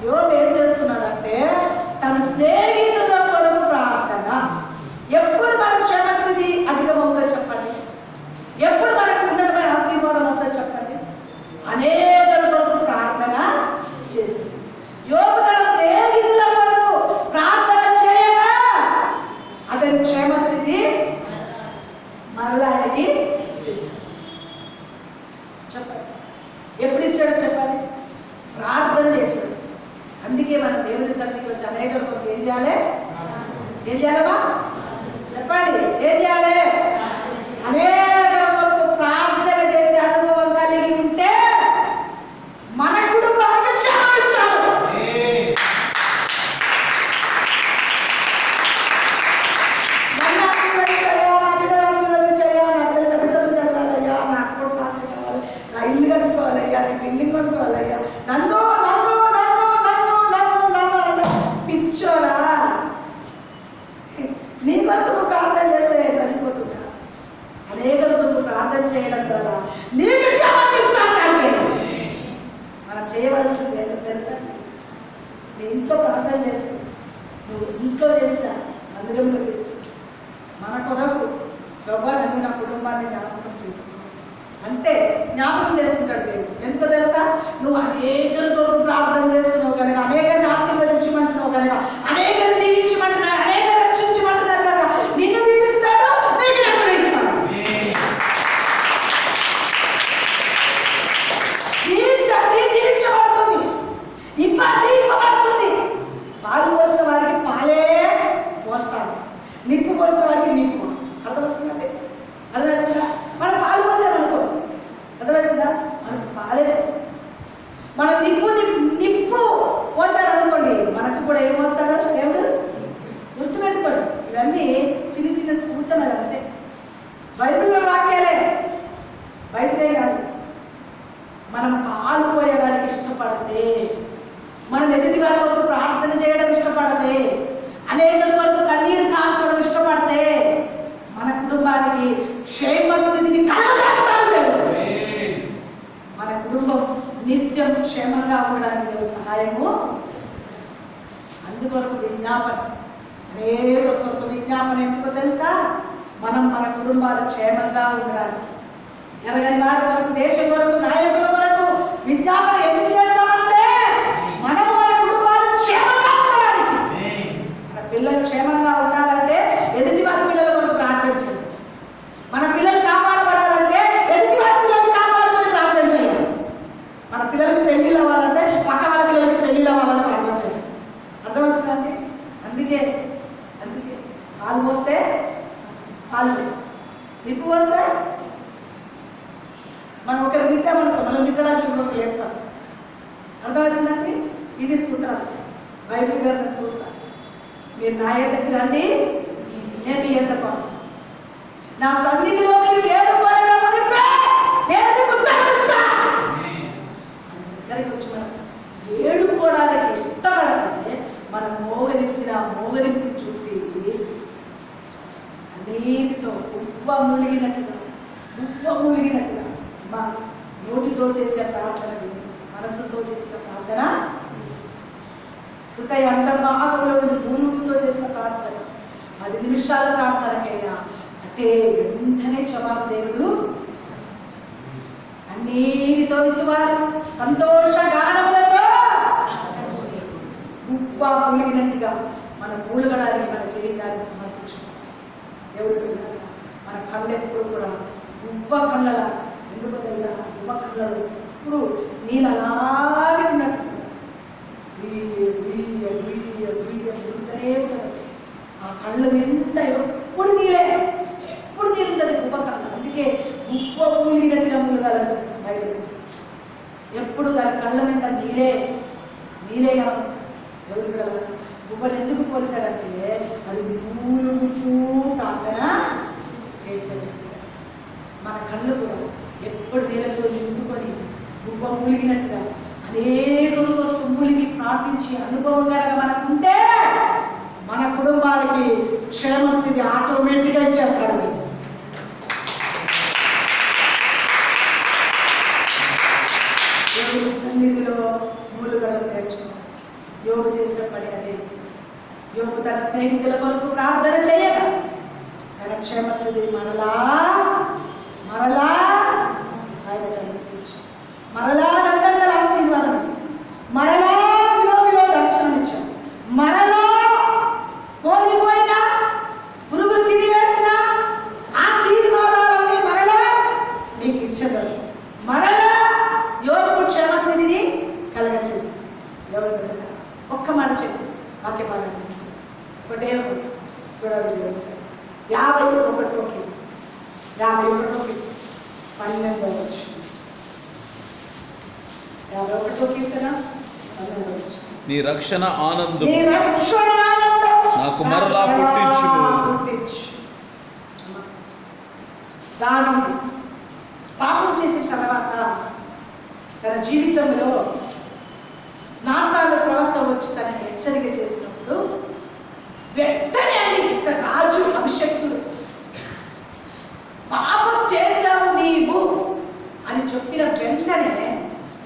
యోబు ఏం చేస్తున్నాడంటే తన స్నేహితుల కొరకు ప్రార్థన. ఎప్పుడు మన క్షమస్థితి అధికమవుతుందో చెప్పండి? ఎప్పుడు మనకు ఉన్నతమైన ఆశీర్వాదం వస్తుందో చెప్పండి? అనేకుల కొరకు ప్రార్థన చేసింది. యోబు తన స్నేహితుల కొరకు ప్రార్థన చేయగా అతని క్షేమస్థితి మరలా ఆయనకి చెప్పండి. ఎప్పుడు ఇచ్చాడో చెప్పండి? ప్రార్థన చేశాడు. అందుకే మన దేవుని సన్నిధికి వచ్చి అనేకుల కొరకు ఏం చేయాలి? చెప్పండి, ఏం చేయాలి? అనేకుల కొరకు ప్రార్థన చేసే అనుభవం కలిగి ఉంటే మన కుటుంబానికి క్షేమం ఇస్తాడు. నన్ను ఆశీర్వదించయ్యా, నా బిడ్డలు ఆశీర్వదించయ్యా, నా పిల్లలు పెద్ద చదువు చదవాలయ్యా, నా అకౌంట్ ఆస్తి కావాలి, నా ఇల్లు కట్టుకోవాలయ్యా, నా బిల్డింగ్ కొనుక్కోవాలయ్యా, నన్ను పిచ్చోరా. నీ కొరకు నువ్వు ప్రార్థన చేస్తే సరిపోతుందా? అనేకుల కొరకు ప్రార్థన చేయడం ద్వారా నీకు క్షేమాన్ని ఇస్తాను. మనం చేయవలసింది ఏంటో తెలుసా? నీ ఇంట్లో ప్రార్థన చేస్తూ, నువ్వు ఇంట్లో చేసిన, మందిరంలో చేసిన మన కొరకు ప్రభువా నన్ను నా కుటుంబాన్ని జ్ఞాపకం చేసుకో. అంటే జ్ఞాపకం చేసుకుంటాడు దేవుడు. ఎందుకో తెలుసా? నువ్వు అనేకరి కొరకు ప్రార్థన చేస్తున్నావు కనుక, అనేకరిని ఆశీర్వదించమంటున్నావు కనుక, అనేకరిని దీవించమంటున్నావు, అనేకరిని రక్షించమంటున్నారు కనుక నిన్ను దీవిస్తాడు, నీకు రక్షణ ఇస్తాడు. దీవించండి, దీవించబడుతుంది. ఇవ్వండి, ఇవ్వబడుతుంది. పాలు పోసిన వారికి పాలే పోస్తాడు, నిప్పు పోసిన వారికి నిప్పు పోస్తాడు. అర్థమవుతుందండి? అర్థమవుతుందా? మనం పాలు పోసామనుకో, అర్థమవుతుందా? మనకు పాలే పోస్తాం. మనం నిప్పు పోసారనుకోండి, మనకు కూడా ఏం పోస్తాడో దేవుడు గుర్తుపెట్టుకోండి. ఇవన్నీ చిన్న చిన్న సూచనలు అంతే. బైబిల్లో వాక్యాలే, బయటదే కాదు. మనం పాలు పోయడానికి ఇష్టపడితే, మనం ఎదుటి వారి కొరకు ప్రార్థన చేయడం ఇష్టపడితే, అనేకరి కొరకు కన్నీరు కాల్చడం ఇష్టపడితే, మన కుటుంబానికి క్షేమ స్థితిని కలుగజేస్తాడు దేవుడు. మన కుటుంబం నిత్యం క్షేమంగా ఉండడానికి దేవుడు సహాయము. అందుకొరకు విజ్ఞాపన, అనేక కొరకు విజ్ఞాపన. ఎందుకో తెలుసా? మనం మన కుటుంబాలు క్షేమంగా ఉండడానికి, ఎరగని వారి కొరకు, దేశం కొరకు, నాయకుల కొరకు విజ్ఞాపన ఎందుకు చేస్తామంటే మనం మన కుటుంబాలు క్షేమంగా ఉండడానికి. మన పిల్లలు క్షేమంగా ఉండాలంటే ఎదుటి వారి పిల్లల కొరకు ప్రార్థన చేయాలి. మన పిల్లలు కాపాడబడాలంటే ఎదుటి వారి పిల్లలు కాపాడమని ప్రార్థన చేయాలి. మన పిల్లలకి పెళ్ళిళ్ళు అవ్వాలంటే పక్క వాళ్ళ పిల్లలకి పెళ్ళిళ్ళు అవ్వాలని ప్రార్థన చేయాలి. అర్థమవుతుందండి? అందుకే పాలు పోస్తే పాలు పోస్తాం, నిప్పు పోస్తే మనం ఒకరు తిట్టామనుకో, మనం తిట్టడానికి ఇంకొకరు వేస్తాం. అర్థమవుతుందండి? ఇది సూత్రాలు, బైబిల్ గ్రంథ సూత్రాలు. మీరు నా ఎద్దకు రండి, నేను మీ ఎద్దకు వస్తాను. నా సన్నిధిలో మీరు వేడుకోరగా మునిపే నేను మీకు ఉత్తరమిస్తాను. దగ్గరికి వచ్చి మనం వేడుకోవడానికి ఇష్టపడితే మనం మోగరించిన మోగరింపు చూసి అన్నిటితో ఉవ్వ ములిగినట్టుగా మా నోటితో చేసే ప్రార్థన, మనసుతో చేసిన ప్రార్థన, హృదయ అంతర్భాగంలో మూలుగుతో చేసిన ప్రార్థన, 10 నిమిషాల ప్రార్థనకైనా అంటే వెంటనే జవాబు దేవుడు. అన్నిటితో విత్తువారు సంతోష గానములతో ఉవ్వ మూలిగినట్టుగా మన మూలగడానికి మన జీవితాన్ని సమర్పించుకోవాలి. దేవుడు మన కళ్ళు ఎప్పుడు కూడా ఉవ్వ కళ్ళలా. ఎందుకో తెలుసా? ఉవ్వ కళ్ళలు ఇప్పుడు నీళ్ళు అలాగే ఉన్నట్టు మురుగుతూనే ఉంటుంది. ఆ కళ్ళు వెంట ఎప్పుడు నీళ్ళే, ఎప్పుడు నీళ్ళు ఉంటుంది ఉవ్వ కళ్ళు. అందుకే ఉవ్వ మూలిగినట్టుగా ములగాలని చెప్తాను బైబిల్. ఎప్పుడు దాని కళ్ళ మీద నీలే కాదు. ఎవరు కదా ఉవ్వను ఎందుకు పోల్చారంటే అది మూలుగుతూ ప్రార్థన చేసేది. మన కళ్ళు కూడా ఎప్పుడు నీళ్ళతో నింపుకొని ఉవ్వ మూలిగినట్టుగా అనేకులు మూలిగి ప్రార్థించి అనుభవం కనుక మనకుంటే మన కుటుంబానికి క్షేమస్థితి ఆటోమేటిక్గా ఇచ్చేస్తాడు. దేవుడి సన్నిధిలో మూలుగడం నేర్చుకున్నాడు. యోగు చేసిన పని అదే. యోగు తన స్నేహితుల కొరకు ప్రార్థన చేయగా తన క్షేమస్థితి మరలా ఆయన కనిపించాడు. మరలా 200 ఆశీర్వాదం ఇస్తాడు. మరలా శిలోగిలో దర్శనం ఇచ్చాడు. మరలా కోల్పోయిన పురుగులు తినివేసిన ఆశీర్వాదాలన్నీ మరలా మీకు ఇచ్చేదారు. మరలా యోగుకు క్షేమస్థితిని కలగచేసి ఎవరు ఒక్క మాట చెప్పి వాక్య పాలన ఒకటే చూడండి. 51 12 వచ్చు. 51 కీర్తన 12 వచ్చు. నీ రక్షణ ఆనందం నాకు మరలా పుట్టించు. దావీదు పాపం చేసిన తర్వాత తన జీవితంలో నాతాను ప్రవక్త వచ్చి తనకి హెచ్చరిక చేసినప్పుడు వెంటనే ఒక రాజు అభిషక్తుడు పాపం చేశావు నీవు అని చెప్పిన వెంటనే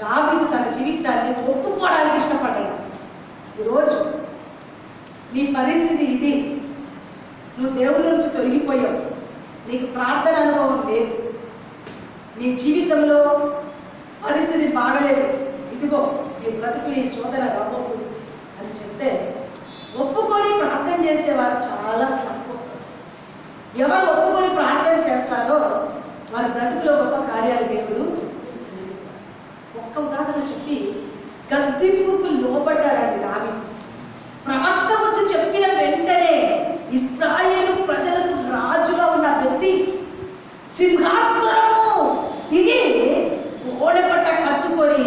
దావీదు తన జీవితాన్ని ఒప్పుకోవడానికి ఇష్టపడ్డాడు. ఈరోజు నీ పరిస్థితి ఇది, నువ్వు దేవుడి నుంచి తొలగిపోయావు, నీకు ప్రార్థన అనుభవం లేదు, నీ జీవితంలో పరిస్థితి బాగలేదు, ఇదిగో నీ బ్రతుకులు ఈ శోధన రాబోతుంది అని చెప్తే ఒప్పుకొని ప్రార్థన చేసేవారు చాలా తక్కువ. ఎవరు ఒప్పుకొని ప్రార్థన చేస్తారో వారి బ్రతుకులో గొప్ప కార్యాలు దేవుడు చేస్తారు. ఒక్క ఉదాహరణ చెప్పి, గద్దింపుకు లోబడ్డాడండి దావీదు. ప్రవక్త వచ్చి చెప్పిన వెంటనే ఇశ్రాయేలు ప్రజలకు రాజుగా ఉన్న వ్యక్తి సింహాసనము దిగి ఓడపట్ట కట్టుకొని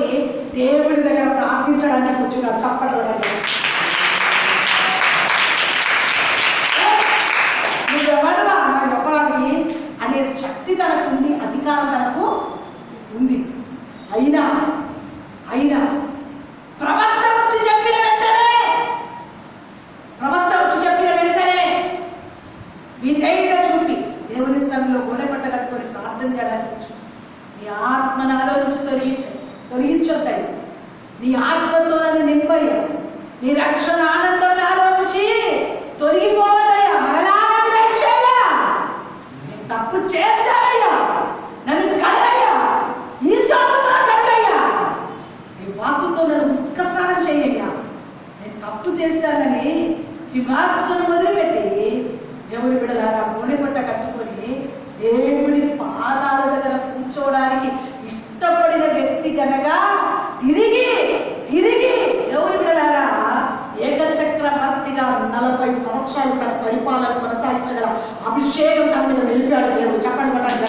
దేవుడి దగ్గర ప్రార్థించడానికి వచ్చినాడు. చప్పట్లడానికి నువ్వెవడువా నాకు చెప్పడానికి అనే శక్తి తనకు ఉంది, అధికారం తనకు ఉంది. అయినా ప్రవక్త వచ్చి చెప్పిన వెంటనే విధేయత చూపి దేవుని సన్నిధిలో గోడపట్ట కట్టుకొని ప్రార్థన చేయడానికి వచ్చు. నీ ఆత్మ నాలో నుంచి తొలగించొద్దయ్యా, నీ ఆత్మతో నన్ను నింపయ్యా, నీ రక్షణ ఆనందం నాలో నుంచి తొలగిపోవద్దయ్యా, మరలా నాకు దయచేయ్యా, నేను తప్పు చేశానయ్యా, నన్ను కడగయ్యా, ఈ సాకుతో కడగయ్యా, నీ వాక్కుతో నన్ను ఉత్క స్నానం చేయ్యా, నేను తప్పు చేశానని సింహాసనం వదిలిపెట్టి దేవుడి బిడ్డలారా గోనెపట్ట కట్టుకొని దేవుడి పాదాల దగ్గర కూర్చోవడానికి ఇష్టపడిన వ్యక్తి కనుక తిరిగి దేవుడి బిడ్డలారా ఏకచక్రవర్తిగా 40 సంవత్సరాలు తన పరిపాలన కొనసాగించగల అభిషేకం తన మీద నిలిపాడు దేవుడు. చెప్పండి పట్టండి.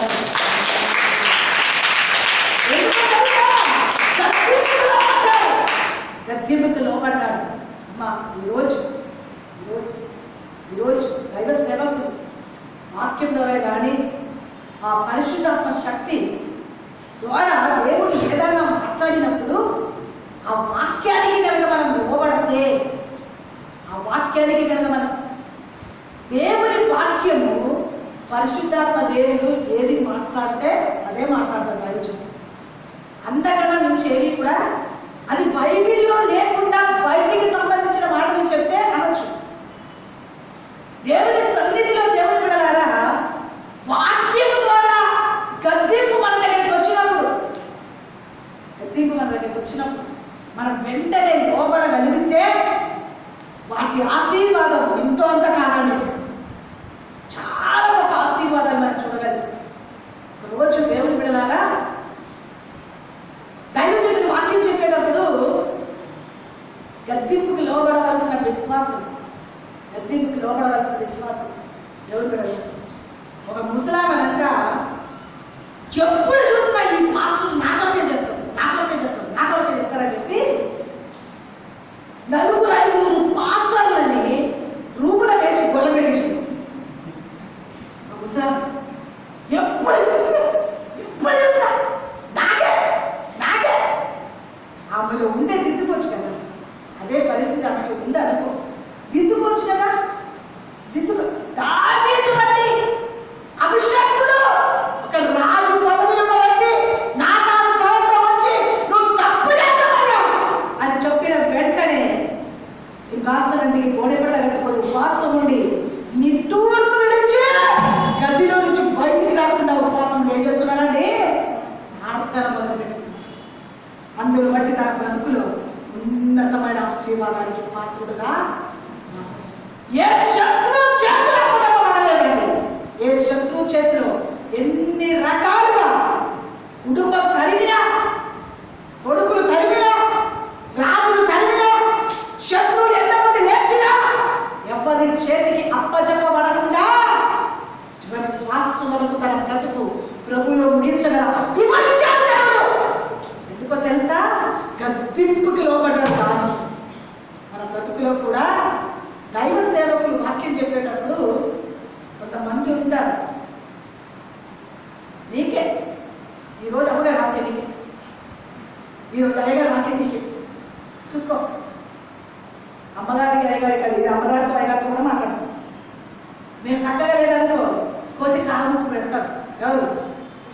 గద్దింపుకు లోపడ్డాడు. అమ్మా ఈరోజు దైవ సేవకులు వాక్యం ద్వారా కానీ ఆ పరిశుద్ధాత్మ శక్తి ద్వారా దేవుడు ఏదైనా మాట్లాడినప్పుడు ఆ వాక్యానికి కనుక మనం లోబడితే, ఆ వాక్యానికి కనుక మనం దేవుని వాక్యము పరిశుద్ధాత్మ దేవుడు ఏది మాట్లాడితే అదే మాట్లాడతారు దైవజనుడు. అంతకన్నా మించేవి కూడా అది బైబిల్లో లేకుండా బయటికి సంబంధించిన మాటలు చెప్తే అనొచ్చు. దేవుని సన్నిధిలో దేవుని బిడ్డలారా వాక్యం ద్వారా గద్దింపు మన దగ్గరికి వచ్చినప్పుడు మనం వెంటనే లోబడగలిగితే వాటి ఆశీర్వాదం ఎంతో అంత కాదండి, చాలా గొప్ప ఆశీర్వాదాలు మనం చూడగలుగుతాం. రోజు దేవుని బిడ్డలారా దైవజనుడు వాక్యం చెప్పేటప్పుడు గద్దింపుకి లోబడవలసిన విశ్వాసం దేవుని బిడ్డలు. ఒక ముసలామనంట ఎప్పుడు చూసినా ఈ మాస్టర్ నా కొరకే చెప్తారని చెప్పి 4-5 మాస్టర్లని రూపులో వేసి గొల్లబెట్టేసింది. ముసలామ ఎప్పుడు చూసినా నాకే ఆమెలో ఉండే దిద్దుకోవచ్చు కదా, అదే పరిస్థితి ఆమెకి ఉంది అనుకో, దిద్దుకోవచ్చు కదా. దావీదు బట్టి అభిషక్తుడు ఒక రాజు పదవిలో వ్యక్తి నాతాను ప్రవక్త వచ్చి నువ్వు తప్పు చేసావయ్యా అని చెప్పిన వెంటనే సింహాసనం దిగి గోడెపట్ట కట్టుకొని ఉపవాసం ఉండి నిట్టూర్పు విడిచి గదిలో నుంచి బయటికి రాకుండా ఉపవాసం ఉండి ఏం చేస్తున్నాడండి? ప్రార్థన మొదలుపెట్టుకున్నాడు. అందులో బట్టి తన బ్రతుకులో ఉన్నతమైన ఆశీర్వాదానికి పాత్రుడుగా ఏ శత్రువు చేతులు అప్పదప్పబడలేదండి. ఏ శత్రువు చేతిలో ఎన్ని రకాలుగా కుటుంబం తరిమినా, కొడుకులు తరిమినా, రాజులు తరిమినా, శత్రువులు ఎంతమంది లేచినా ఎవరి చేతికి అప్పచెప్పబడకుండా చివరి శ్వాస వరకు తన బ్రతుకు ప్రభువులో ముగించగల విమర్శించాడు దేవుడు. ఎందుకో తెలుసా? గద్దింపుకి లోబడ్డాడు. కానీ మన బ్రతుకులో కూడా దైవ సేవకులు వాక్యం చెప్పేటప్పుడు కొంతమంది ఉంటారు, నీకే ఈరోజు అమ్మగారు వాక్యం నీకే, ఈరోజు అయ్యగారు వాక్యం నీకే, చూసుకో. అమ్మగారికి అయ్యగారి కదా, ఇది అమ్మగారితో అయ్యగారితో కూడా మాట్లాడతాం. మేము చక్కగా లేదనుకో కోసి కాలు పెడతారు. ఎవరు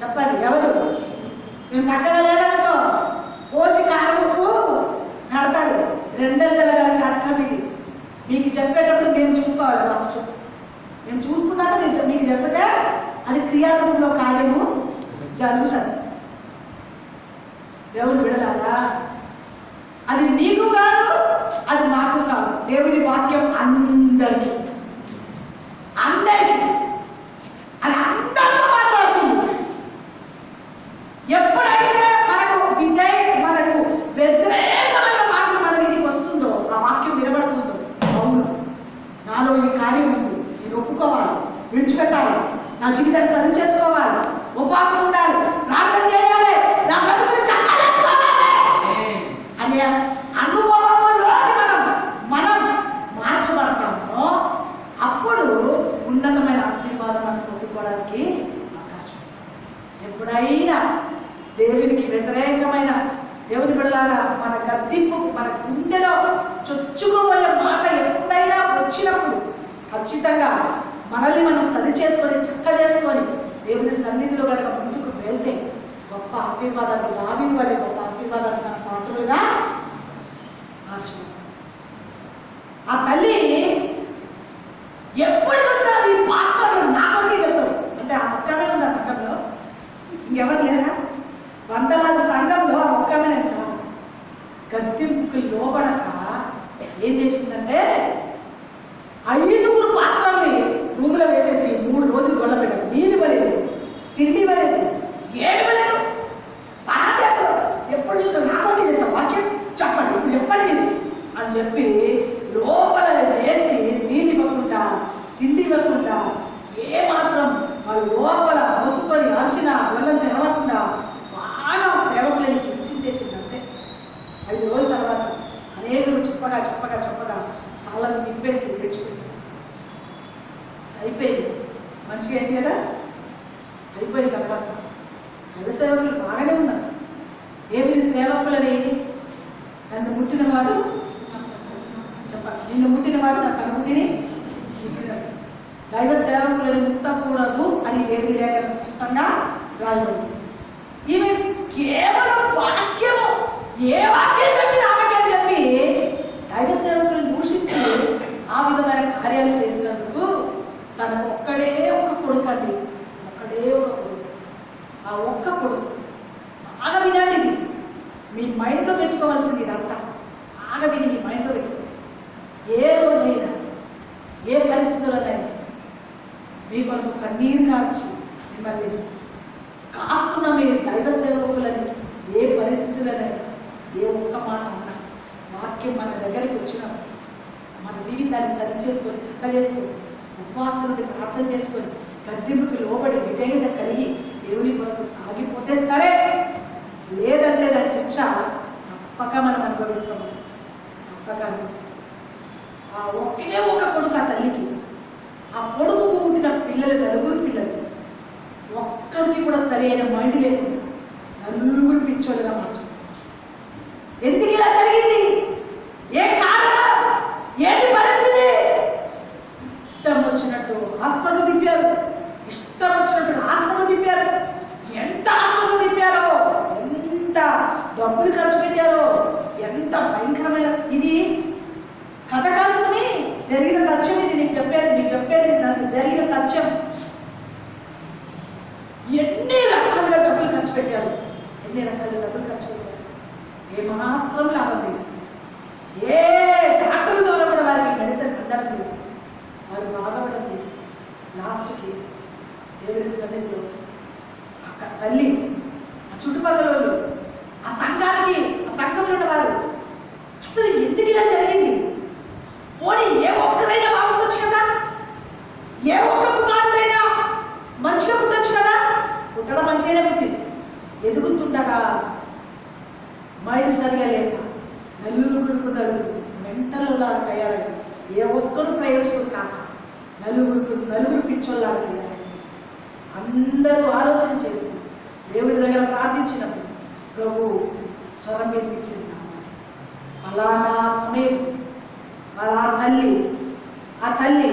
చెప్పండి? ఎవరు? మేము చక్కగా లేదనుకో కోసి కాలుపు పెడతాడు. 2 గల కట్టం ఇది. మీకు చెప్పేటప్పుడు మేము చూసుకోవాలి. ఫస్ట్ మేము చూసుకున్నాక మీకు చెప్తే అది క్రియారూపంలో కార్యము జరుగుతుంది. దేవుని బిడ్డలారా, అది నీకు కాదు, అది మాకు కాదు. దేవుని వాక్యం అందరికీ అందరికీ అది అందరితో మాట్లాడుతుంది. ఎప్పుడైతే మనకు వ్యతిరేకమైన మాటలు మన మీదకి వస్తుందో, ఆ వాక్యం వినబడుతుందో, అవును నాలో ఈ కార్యం ఉంది, నేను ఒప్పుకోవాలి, విడిచిపెట్టాలి, నా జీవితాన్ని సరి చేసుకోవాలి, ఉపవాసం ఉండాలి, ప్రార్థన చేయాలి, నా బ్రతుకుని చక్కగా చేసుకోవాలి అనే అనుభవంలోకి మనం మార్చబడతామో అప్పుడు ఉన్నతమైన ఆశీర్వాదం మనం పొందుకోవడానికి అవకాశం. ఎప్పుడైనా దేవునికి వ్యతిరేకమైన దేవుని బిడ్డలారా మన గద్దింపు మన గుండెలో చొచ్చుకోబోయే మాట ఎప్పుడైనా వచ్చినప్పుడు ఖచ్చితంగా మనల్ని మనం సరి చేసుకొని చక్క చేసుకొని దేవుని సన్నిధిలో కనుక ముందుకు వెళ్తే గొప్ప ఆశీర్వాదాన్ని, దావీదు వలె గొప్ప ఆశీర్వాదాన్ని మన పాత్రలుగా మార్చుకుంటాం. ఆ తల్లి ఎప్పుడు చూసినా ఈ పాస్టర్ నా కొరకే చెప్తాడు. అంటే ఆ ఒక్కమే ఉంది ఆ సంఘంలో, ఇంకెవరు లేరా? వందలాది సంఘంలో ఆ ఒక్కమే ఉంటా. గద్దెంపుకి లోబడక ఏం చేసిందంటే 5 పాస్టర్ని రూమ్లో వేసేసి 3 రోజులు గొడవ పెట్టారు. నీళ్ళు ఇవ్వలేదు, తిండి ఇవ్వలేదు, ఏమి ఇవ్వలేదు. పాఠాలు ఎప్పుడు చూసినా నా కొరకే చెప్తాం, వాక్యం చెప్పండి, ఇప్పుడు చెప్పండి మీరు అని చెప్పి లోపల వేసి నీళ్ళు ఇవ్వకుండా, తిండి ఇవ్వకుండా, ఏమాత్రం వాళ్ళు లోపల మొత్తుకొని అరిచిన వెళ్ళని తెరవకుండా బాగా సేవకులని హింసించేసింది. అంతే. 5 రోజుల తర్వాత అనేకులు చెప్పగా తాళం నింపేసి విడిచిపెట్టేసి అయిపోయింది. మంచిగా అయింది కదా. అయిపోయిన తర్వాత దైవ సేవకులు బాగానే ఉన్నారు. దేవుని సేవకులని నన్ను ముట్టినవాడు చెప్పండి, నిన్ను ముట్టినవాడు నా కనుగుడిని ముట్టినట్టు. దైవ సేవకులను ముట్టకూడదు అని దేవుని లేఖన స్పష్టంగా రాయబడింది. ఈమె కేవలం వాక్యము, ఏ వాక్యం చెప్పి నామకం చెప్పి దైవ సేవకులను దూషించి ఆ విధమైన కార్యాలు చేసినందుకు తనకు ఒక్కడే ఒక కొడుకు అండి, ఒక్కడే ఒక కొడుకు. ఆ ఒక్క కొడుకు బాగా వినండి, ఇది మీ మైండ్లో పెట్టుకోవాల్సింది. ఇదంతా బాగా విని మీ మైండ్లో పెట్టుకోండి. ఏ రోజైనా ఏ పరిస్థితులనైనా మీ కొరకు కన్నీరు కార్చి మిమ్మల్ని కాస్తున్న మీ దైవ సేవకులని ఏ పరిస్థితులనైనా ఏ ఒక్క మాట అన్నా, వాక్యం మన దగ్గరికి వచ్చినప్పుడు మన జీవితాన్ని సరి చేసుకొని చక్క చేసుకొని ఉపవాసం నుండి ప్రార్థన చేసుకొని గద్దెంపుకి లోబడి విధేయత కలిగి దేవుని కొరకు సాగిపోతే సరే, లేదంటే దాని శిక్ష తప్పక మనం అనుభవిస్తాము, తప్పక అనుభవిస్తాం. ఆ ఒకే ఒక కొడుకు ఆ తల్లికి, ఆ కొడుకుకు పుట్టిన పిల్లలు 9 పిల్లలు, ఒక్కరికి కూడా సరి అయిన మైండ్ లేకుండా 9 పిచ్చోళ్ళుగా మార్చుకుంటారు. ఎందుకు ఇలా జరిగింది? ఏ కారణం? ఏంటి పరిస్థితి? ఇష్టం వచ్చినట్టు హాస్పిటల్ తిప్పారు, ఇష్టం వచ్చినట్టు హాస్పిటల్ తిప్పారు. ఎంత హాస్పిటల్ తిప్పారో, ఎంత డబ్బులు ఖర్చు పెట్టారో, ఎంత భయంకరమైన. ఇది కథ కాదు సుమి, జరిగిన సత్యం. ఇది నీకు చెప్పేది నాకు జరిగిన సత్యం. ఎన్ని రకాలుగా డబ్బులు ఖర్చు పెట్టారు, ఏమాత్రం లాభం లేదు. ఏ డాక్టర్ల ద్వారా కూడా వారికి మెడిసిన్ అందడం లేదు, వారు బాగపడడం లేదు. లాస్ట్కి దేవుడి సన్నిధిలో ఆ తల్లి, ఆ చుట్టుపక్కల వాళ్ళు, ఆ సంఘంలో ఉన్నవారు అసలు ఎందుకు ఇలా జరిగింది? పోనీ ఏ ఒక్కరైనా బాగుండొచ్చు కదా, ఏ ఒక్క కుమారుడైనా మంచిగా పుట్టచ్చు కదా. పుట్టడం మంచిగానే పుట్టింది. ఎదుగుతుండగా మైండ్ సరిగా లేక 9 మెంటల్లాగా తయారయ్యి, ఏ ఒక్కరు ప్రయోజకులు కాక 9 పిచ్చోళ్ళలాగా తయారయ్యి, అందరూ ఆలోచన చేసి దేవుడి దగ్గర ప్రార్థించినప్పుడు ప్రభు స్వరం వినిపించింది. అలానా సమయం ఆ తల్లి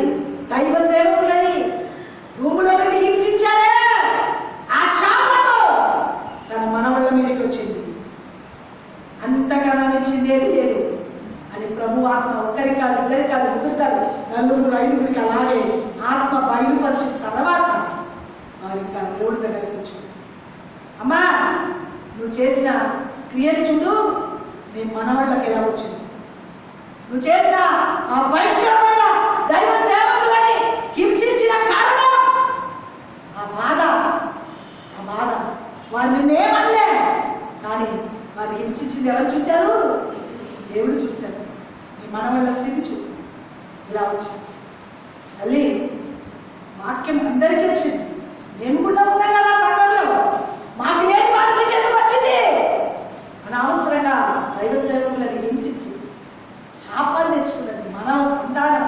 దైవ సేవకులని రూములో కట్టి హింసించారే, ఆ శాపము తన మనవళ్ళ మీదకి వచ్చింది. అంతకన్నా మించిందేది లేదు అని ప్రభు ఆత్మ ఒక్కరికి కాదు, 2 కాదు, 3 కాదు, 4, 5 అలాగే ఆత్మ బయలుపరిచిన తర్వాత వారు ఇంకా దేవుడి దగ్గరికి వచ్చారు. అమ్మా నువ్వు చేసిన క్రియలు చూడు, నీ మనవాళ్ళకి ఎలా వచ్చింది. నువ్వు చేసిన ఆ భయంకరమైన దైవ సేవకులని హింసించిన కారణం ఆ బాధ వాడు నిన్నేమనలే, కానీ వారు హింసించింది ఎవరు చూశారు? దేవుడు చూశారు. నీ మనవాళ్ళ స్థితి చూడు ఇలా వచ్చింది. మళ్ళీ వాక్యం అందరికీ వచ్చింది. మేము కూడా ఉన్నాం కదా సంఘంలో, మాకు లేని బాధ నీకెందుకు వచ్చింది అని అవసరంగా దైవ సేవకులను హింసించి శాపాలు తెచ్చుకున్నది మన సంతానం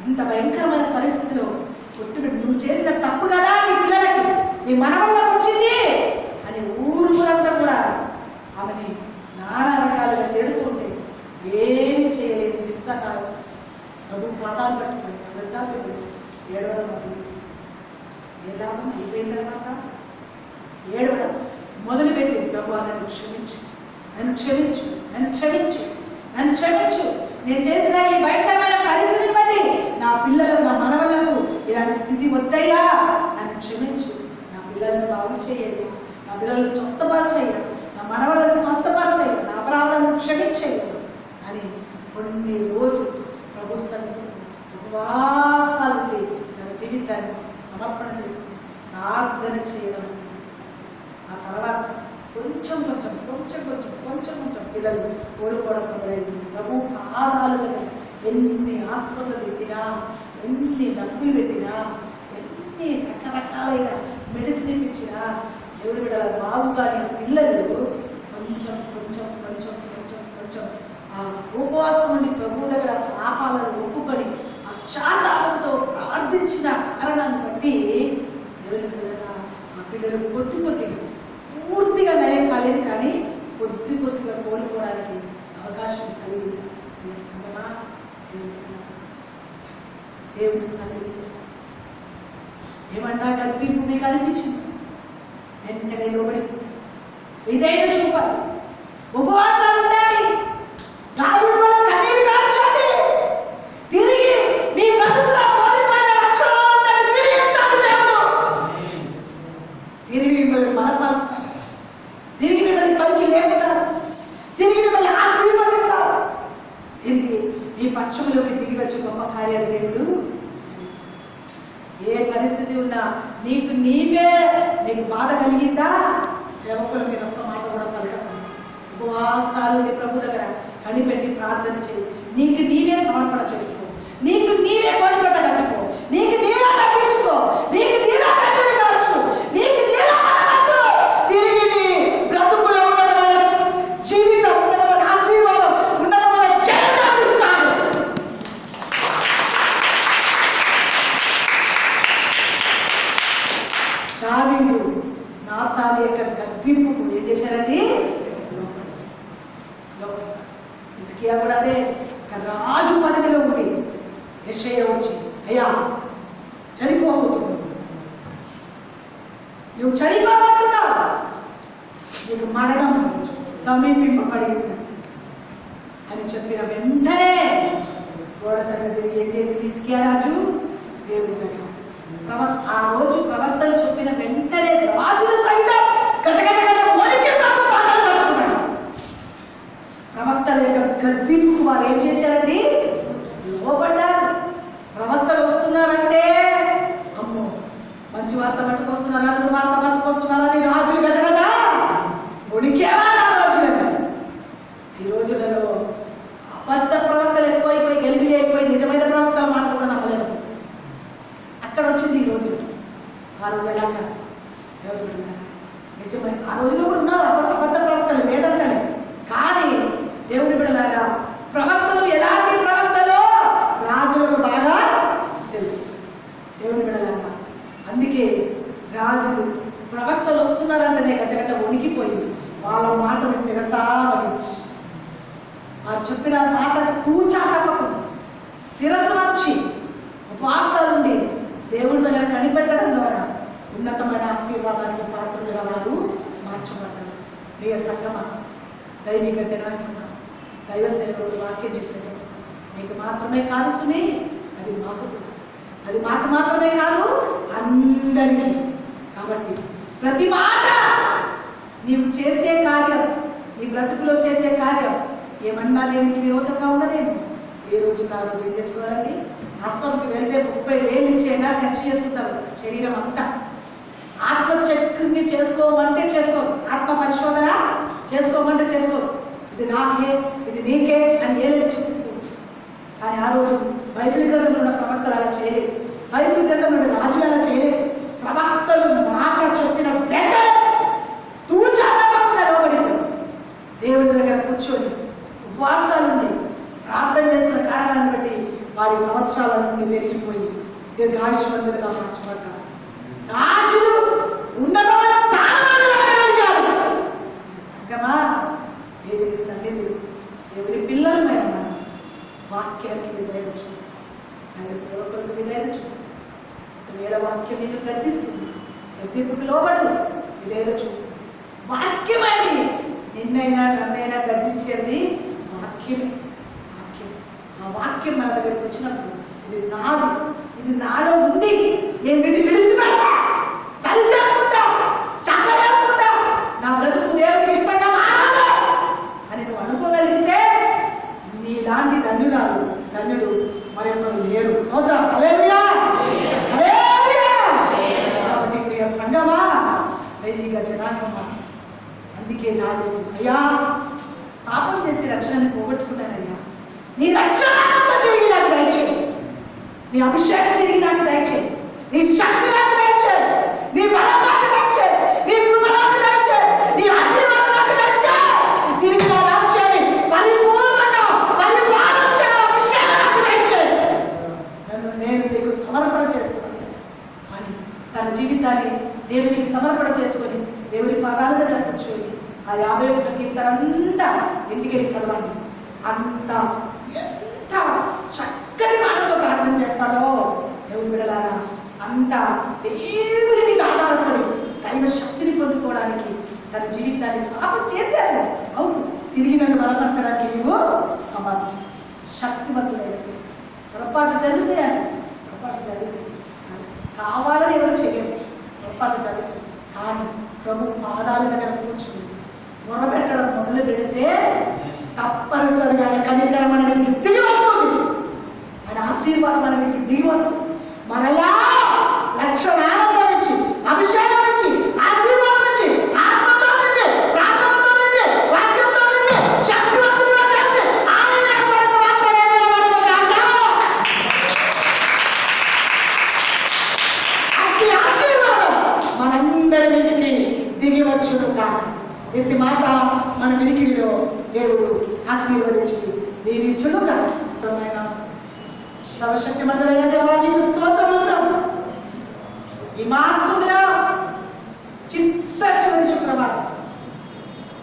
ఇంత భయంకరమైన పరిస్థితిలో కొట్టుబెట్టి నువ్వు చేసిన తప్పు కదా నీ పిల్లలకి, నీ మనవళ్ళకి వచ్చింది అని ఊరుకులంతా కూడా ఆమెని నానా రకాలుగా తిడుతుంటే ఏమి చేయలేదు. నిస్సహాయం ప్రభు పాదాలు పట్టుకొని వృద్ధాలు పెట్టుకుని ఏడవడం ఏ లాభం? అయిపోయిన తర్వాత ఏడవడం మొదలుపెట్టి ప్రభు నన్ను క్షమించు, నన్ను క్షమించు, నన్ను క్షమించు, నన్ను క్షమించు, నేను చేసిన ఈ భయంకరమైన పరిస్థితిని బట్టి నా పిల్లలకు నా మనవలకు ఇలాంటి స్థితి వద్దయ్యా, నన్ను క్షమించు, నా పిల్లలను బాగు చేయాలి, నా పిల్లలను స్వస్థపరచేయాలి, నా మనవలను స్వస్థపరచేయాలి, నా అపరాధాలను క్షమించేయాలి అని కొన్ని రోజులు ప్రభు సన్నిధిలో ఉపవాసాలకి తన జీవితాన్ని సమర్పణ చేసుకుని ప్రార్థన చేయడం. ఆ తర్వాత కొంచెం పిల్లలు కోలుకోవడం మొదలైంది. ప్రభు పాదాలు ఎన్ని హాస్పిటల్ తిప్పినా, ఎన్ని డబ్బులు పెట్టినా, ఎన్ని రకరకాలైన మెడిసిన్ ఇప్పించినా దేవుడి బిడ్డల బాగు కానీ పిల్లలు కొంచెం ఆ ఉపవాసం ఉండి ప్రభు దగ్గర పాపాలను ఒప్పుకొని ఆ శాతాలతో ప్రార్థించిన కారణాన్ని బట్టి దేవుడి బిడ్డల ఆ పిల్లలు కొద్దిగా పూర్తిగా నయం కాలేదు, కానీ కొద్దిగా కోలుకోవడానికి అవకాశం కలిగింది. దేవుని సన్నిధి ఏమన్నా గద్దింపు మీకు అనిపించింది, వెంటనే లోబడి ఇదైనా చూపాలి, ఉపవాసాలు ఉండాలి, కన్నీరు కాల్చండి, తిరిగి మీ బ్రతుకుల కోల్పోయిన రక్షణను తిరిగి ఇస్తాడు దేవుడు. తిరిగి మిమ్మల్ని బలపరుస్తాడు, తిరిగి మిమ్మల్ని పైకి లేపుతాడు, తిరిగి మిమ్మల్ని ఆశీర్వదిస్తాడు, తిరిగి మీ పక్షంలోకి దిగి వచ్చే గొప్ప కార్యాలు దేవుడు. ఏ పరిస్థితి ఉన్నా నీకు బాధ కలిగిందా, సేవకుల మీద ఒక్క మాట కూడా పలకకుండా ఉపవాసాలు నీ ప్రభు దగ్గర కనిపెట్టి ప్రార్థన చేయి. నీకు నీవే సమర్పణ చేసుకో, నీకు నీవే బలిపట కట్టుకో, నీకు నీవే తగ్గించుకో, నీకు నీవే కట్టెలు కావచ్చు, నీకు నీవే మనకట్టు. తిరిగి నీ బ్రతుకులో ఉన్నతమైన జీవితం, ఉన్నతమైన ఆశీర్వాదం, ఉన్నతమైన జీవితాన్ని ఇస్తాను. దావీదు నాతాను యొక్క గద్దింపుకు ఏం చేశారండి? హిజ్కియా కూడా అదే రాజు పదవిలో ఉండి యెషయా వచ్చి, అయ్యా చనిపోబోతున్నావు, నువ్వు చనిపోబోతున్నావు, నీకు మరణం సమీపింపబడి ఉన్నది అని చెప్పిన వెంటనే గోడ దగ్గర తిరిగి ఏం చేసి హిజ్కియా రాజు దేవుడి దగ్గర ఆ రోజు ప్రవక్తలు చెప్పిన వెంటనే రాజులు సైతం గజగజ వణికి తప్పు పాదాలు పట్టుకున్నారు. ప్రవక్తల యొక్క గద్దింపుకు వారు ఏం చేశారండి? లోపడ్డారు. ప్రవక్తలు వస్తున్నారంటే అమ్మో మంచి వార్త పట్టుకొస్తున్నారా, నువ్వు వార్త పట్టుకొస్తున్నారా అని రాజులు గజగజ వణికేవారు ఆ రోజులలో. ఈ రోజులలో అబద్ధ ప్రవక్తలు ఎక్కువైపోయి గెలిబిలి అయిపోయి నిజమైన ప్రవక్తల మాట కూడా నమ్మలేకపోతున్నారు. అక్కడ వచ్చింది ఈ రోజు. ఆ రోజు ఎలాగా నిజమైన ఆ రోజులో కూడా ఉన్నారు అబద్ధ ప్రవక్తలు, లేదంటలే, కానీ దేవుడి బిడ్డలాగా ప్రవక్తలు ఎలాంటి ప్రవక్తలో రాజులకు బాగా తెలుసు. దేవుడి బిడ్డలాగా అందుకే రాజులు ప్రవక్తలు వస్తున్నారంటేనే గజగజ వణికిపోయి వాళ్ళ మాటను శిరసా వహించి వారు చెప్పిన మాటకు తూచా తప్పకుండా శిరస్సు వచ్చి ఉపవాసాలుండి దేవుడి దగ్గర కనిపెట్టడం ద్వారా ఉన్నతమైన ఆశీర్వాదానికి పాత్రలుగా వారు మార్చబడ్డారు. ప్రియ సంగమా, దైవిక జనాంగమా, దైవ సేవకుడు వాక్యం చెప్పారు, మీకు మాత్రమే కాదు సుమి, అది మాకు మాత్రమే కాదు అందరికీ. కాబట్టి ప్రతి మాట నీవు చేసే కార్యం, నీ బ్రతుకులో చేసే కార్యం ఏమన్నా దేవునికి విరోధంగా ఉన్నదేమో ఏ రోజుకి ఆ రోజు ఏం చేసుకోవాలండి? హాస్పిటల్కి వెళ్తే 30,000 ఇచ్చేనా టెస్ట్ చేసుకుంటారు శరీరం అంతా. ఆత్మ చెక్ని చేసుకోమంటే చేసుకోరు, ఆత్మ పరిశోధన చేసుకోమంటే చేసుకోరు. ఇది నాకే, ఇది నీకే అని ఏదైతే చూపిస్తుంది. కానీ ఆ రోజు బైబిల్ గ్రంథంలో ఉన్న ప్రవక్తలు అలా చేయలేదు, బైబిల్ గ్రంథంలో ఉన్న రాజులు అలా చేయలేదు. ప్రవక్తలు మాట చెప్పిన వెంటనే తూచాడకుండా లోబడిపోయి దేవుని దగ్గర కూర్చొని ఉపవాసాలు ఉండి ప్రార్థన చేసిన కారణాన్ని బట్టి వారి సంవత్సరాల నుండి పెరిగిపోయి దీర్ఘాయుష్మంతులుగా మార్చబడ్డారు. రాజులు ఉన్నతమైన స్థానాన్ని వెళ్ళగలిగారు. సంగమా, దేవుని సన్నిధులు, దేవుని పిల్లలమైన మనం వాక్యానికి విధేయత చూపు, ఆయన సేవకులకు విధేయత చూపు. ఒకవేళ వాక్యం నిన్ను గద్దిస్తుంది, గద్దింపుకు లోబడు, విధేయత చూపు. వాక్యమండి నిన్నైనా నన్నైనా గద్దించేది వాక్యమే. ఆ వాక్యం మన దగ్గరికి వచ్చినప్పుడు ఇది నాది, ఇది నాలో ఉంది, నేను వీటిని విడిచిపెడతా, సరి చేసుకుంటా, చక్క వేసుకుంటా, నా బ్రతుకు దేవునికి ఇష్టంగా మారాలి అని నువ్వు అనుకోగలిగితే నీలాంటి ధన్యుడు మరొకరు లేరు. స్తోత్రం, హల్లెలూయా, హల్లెలూయా. కాబట్టి ప్రియ సంగమా, దైవిక జనాంగమా, అందుకే నాడు అయ్యా పాపం చేసి రక్షణని పోగొట్టుకున్నానయ్యా, నీ రక్షణ తిరిగి నాకు దయచేయి, నీ అభిషేకం తిరిగి నాకు దయచేయి, నీ శక్తి నాకు దయచేయి, నీ బలం నాకు దయచేయి, నీ కృప నాకు దయచేయి, నీ ఆశీర్వాదం నాకు దయచేయి. తిరిగి నా రాజ్యాన్ని పరిపూర్ణంగా పరిపాలించే అభిషేకం నాకు దయచేయి. నేను నీకు సమర్పణ చేస్తున్నాను అని తన జీవితాన్ని దేవునికి సమర్పణ చేసుకొని దేవుని పాదాల దగ్గర కూర్చొని ఆ 51 కీర్తనంతా ఇంటికెళ్ళి చదవండి. అంత ఎంత చక్కటి మాటతో ప్రార్థన చేస్తాడో దేవుని బిడ్డలారా, అంత దేవుని మీద ఆధారపడి దైవ శక్తిని పొందుకోవడానికి తన జీవితాన్ని పాపం చేశారు. అవును, తిరిగి నన్ను బలపరచడానికి నీవు సమర్థ శక్తివంతుడైనవి. పొరపాటు జరుగుతాయి, పొరపాటు జరుగుతాయి, కావాలని ఎవరు చేయరు, పొరపాటు జరుగుతాయి. కానీ ప్రభు పాదాల దగ్గర కూర్చుని మొరపెట్టడం మొదలు పెడితే తప్పనిసరిగా ఆయన కనికరం మన మీదకి దిగి వస్తుంది, ఆయన ఆశీర్వాదం మన మీదకి దిగి వస్తుంది. మరలా రక్షణ ఆనందం ఇచ్చి, అభిషేకం ఇచ్చి, ఆశీర్వాదం ఇచ్చి, ఆత్మతో నిండి, ప్రార్థనతో నిండి, వాక్యంతో నిండి, శక్తివంతులుగా చేసి ఆయన కొరకు మాత్రమే నిలబడదు కాక. అతి ఆశీర్వాదం మనందరి మీదకి దిగి వచ్చును కాక. ఇంటి మాట మన వినికిడిలో దేవుడు ఆశీర్వదించి దీవించును కాక. సర్వశక్తిమంతుడైన దేవానికి స్తోత్రములు. ఈ మాసంలో చిట్ట చివరి శుక్రవారం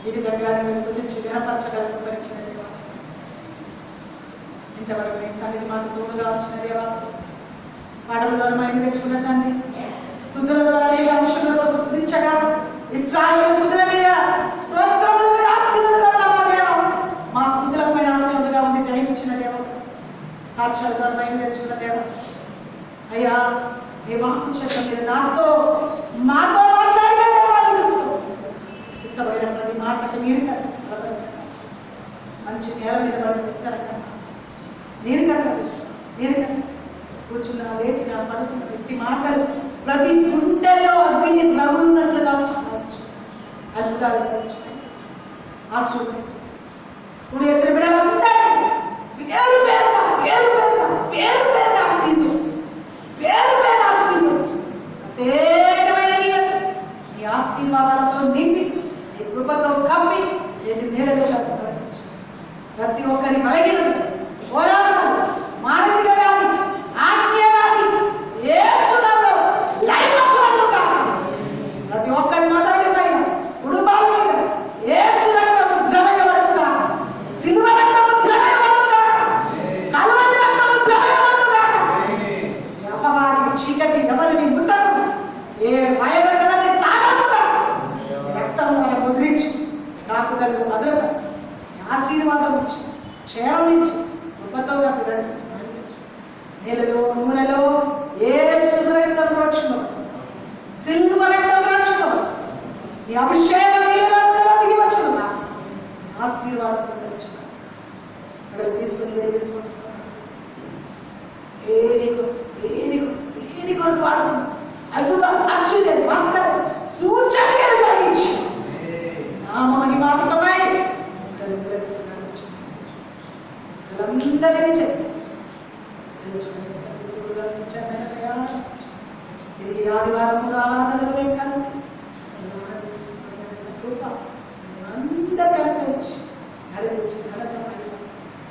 ఈ విధంగా నేను స్తుతించి వినపరచగలిగిన దేవాసం, ఇంతవరకు నీ సన్నిధి మాకు తోడుగా వచ్చిన దేవాసం, పాటల ద్వారా మైకి తెచ్చుకున్న తండ్రి, స్తుతుల ద్వారా నీ వంశంలో స్తుతించగా ఇశ్రాయేలు స్తుతుల మీద స్తోత్రముల మీద ఆశీర్వాదాలు మా స్తుతుల పైన ఆశీర్వాదంగా ఉంది జయించిన దేవస్థ, సాక్ష్యాల ద్వారా మైకి తెచ్చుకున్న దేవస్థ. అయ్యా నీ వాక్కు చేత మీరు మాతో మాట్లాడిన దేవాలయం ఇంతమైన ప్రతి మాటకు నీరు కట్ట, మంచి నేల మీద పడిన విస్తరంగా నీరు కట్టిస్తాం, నీరు కట్ట కూర్చున్నా లేచిన పడుకున్న వ్యక్తి మాటలు ప్రతి గుండెలో అగ్ని రగులున్నట్లుగా అద్భుతాలు ఆశీర్వదించి ఇప్పుడు వచ్చిన బిడ్డలందరినీ పేరు పేరు ఆశీర్వదించి, పేరు పేరు ఆశీర్వదించి ప్రత్యేకమైన ఈ ఆశీర్వాదాలతో నింపి, ఈ కృపతో కప్పి చేతి నీడలో కలిసి ప్రతి ఒక్కరి బలహీనత, పోరాటాలు, మానసిక వ్యాధి, ఆత్మీయ వ్యాధి యేసునామములో లయపరచబడును గాక. ప్రతి ఒక్కరి నొసటి పైన, కుటుంబాల మీద యేసు రక్తము ద్రవయబడును గాక, సిలువ రక్తము ద్రవయబడును గాక, కలువరి రక్తము ద్రవయబడును గాక. అపవాది చీకటి ఎవరిని ముట్టదు, ఏ వైరస్ ఎవరిని తాగకుండా రక్తం ద్వారా ముద్రించి కాపుదలను భద్రపరిచి ఆశీర్వాదం ఇచ్చి, క్షేమం ఇచ్చి, కృపతో నీళ్ళలో నూనెలో యేసు రక్తం ప్రోక్షణ, సిల్వ రక్తం ప్రోక్షణ, నీ అభిషేక నీళ్ళలో దిగి వచ్చునుగా ఆశీర్వాదంతో తెచ్చుగా అక్కడ తీసుకుని వెళ్ళి విశ్వాసం దేని కొరకు వాడుకున్నాం అద్భుతాలు ఆశ్చర్యాలు వార్తలు సూచనలు జరిగించి నామ మహిమాత్మకమై అందరినీ చెప్పి తిరిగి ఆదివారం ఆరాధనలో మేము కలిసి కృప అందరు కనిపించి నడిపించి ఘనతమైన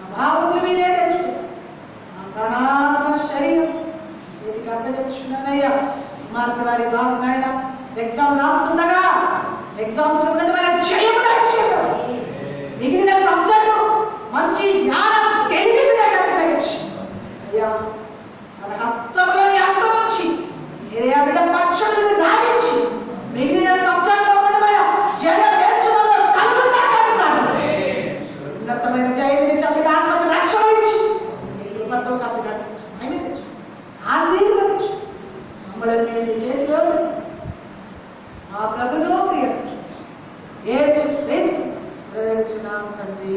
అభావములు మీరే తెచ్చుకున్నాం నా ప్రాణాత్మ శరీరం చేతికి అప్పచెచ్చున్నానయ్యా కుమార్తె వారి బాబు నాయన ఎగ్జామ్ రాస్తుండగా ఎగ్జామ్స్ ఉన్నతమైన జయము దయచేయడం మిగిలిన సబ్జెక్టు మంచి జ్ఞానం తెలివి కూడా కనుగొనవచ్చు అయ్యా మన హస్తంలోని హస్తం వచ్చి మీరే ఆ బిడ్డ పక్షులను రాయించి మిగిలిన సబ్జెక్టులో ఉన్నతమైన జయ వేస్తున్న కలుగులు దాకాడుతాడు ఉన్నతమైన జయని చల్లిన ఆత్మకు రక్షణ ఇచ్చి నీ కృపతో కాపీ నడిపించు ఆయన తెచ్చు ఆశీర్వదించు మమ్మల్ని మేము నీ చేతిలో ఆ ప్రభులో ప్రియచ్చు యేసు క్రీస్తు తండ్రి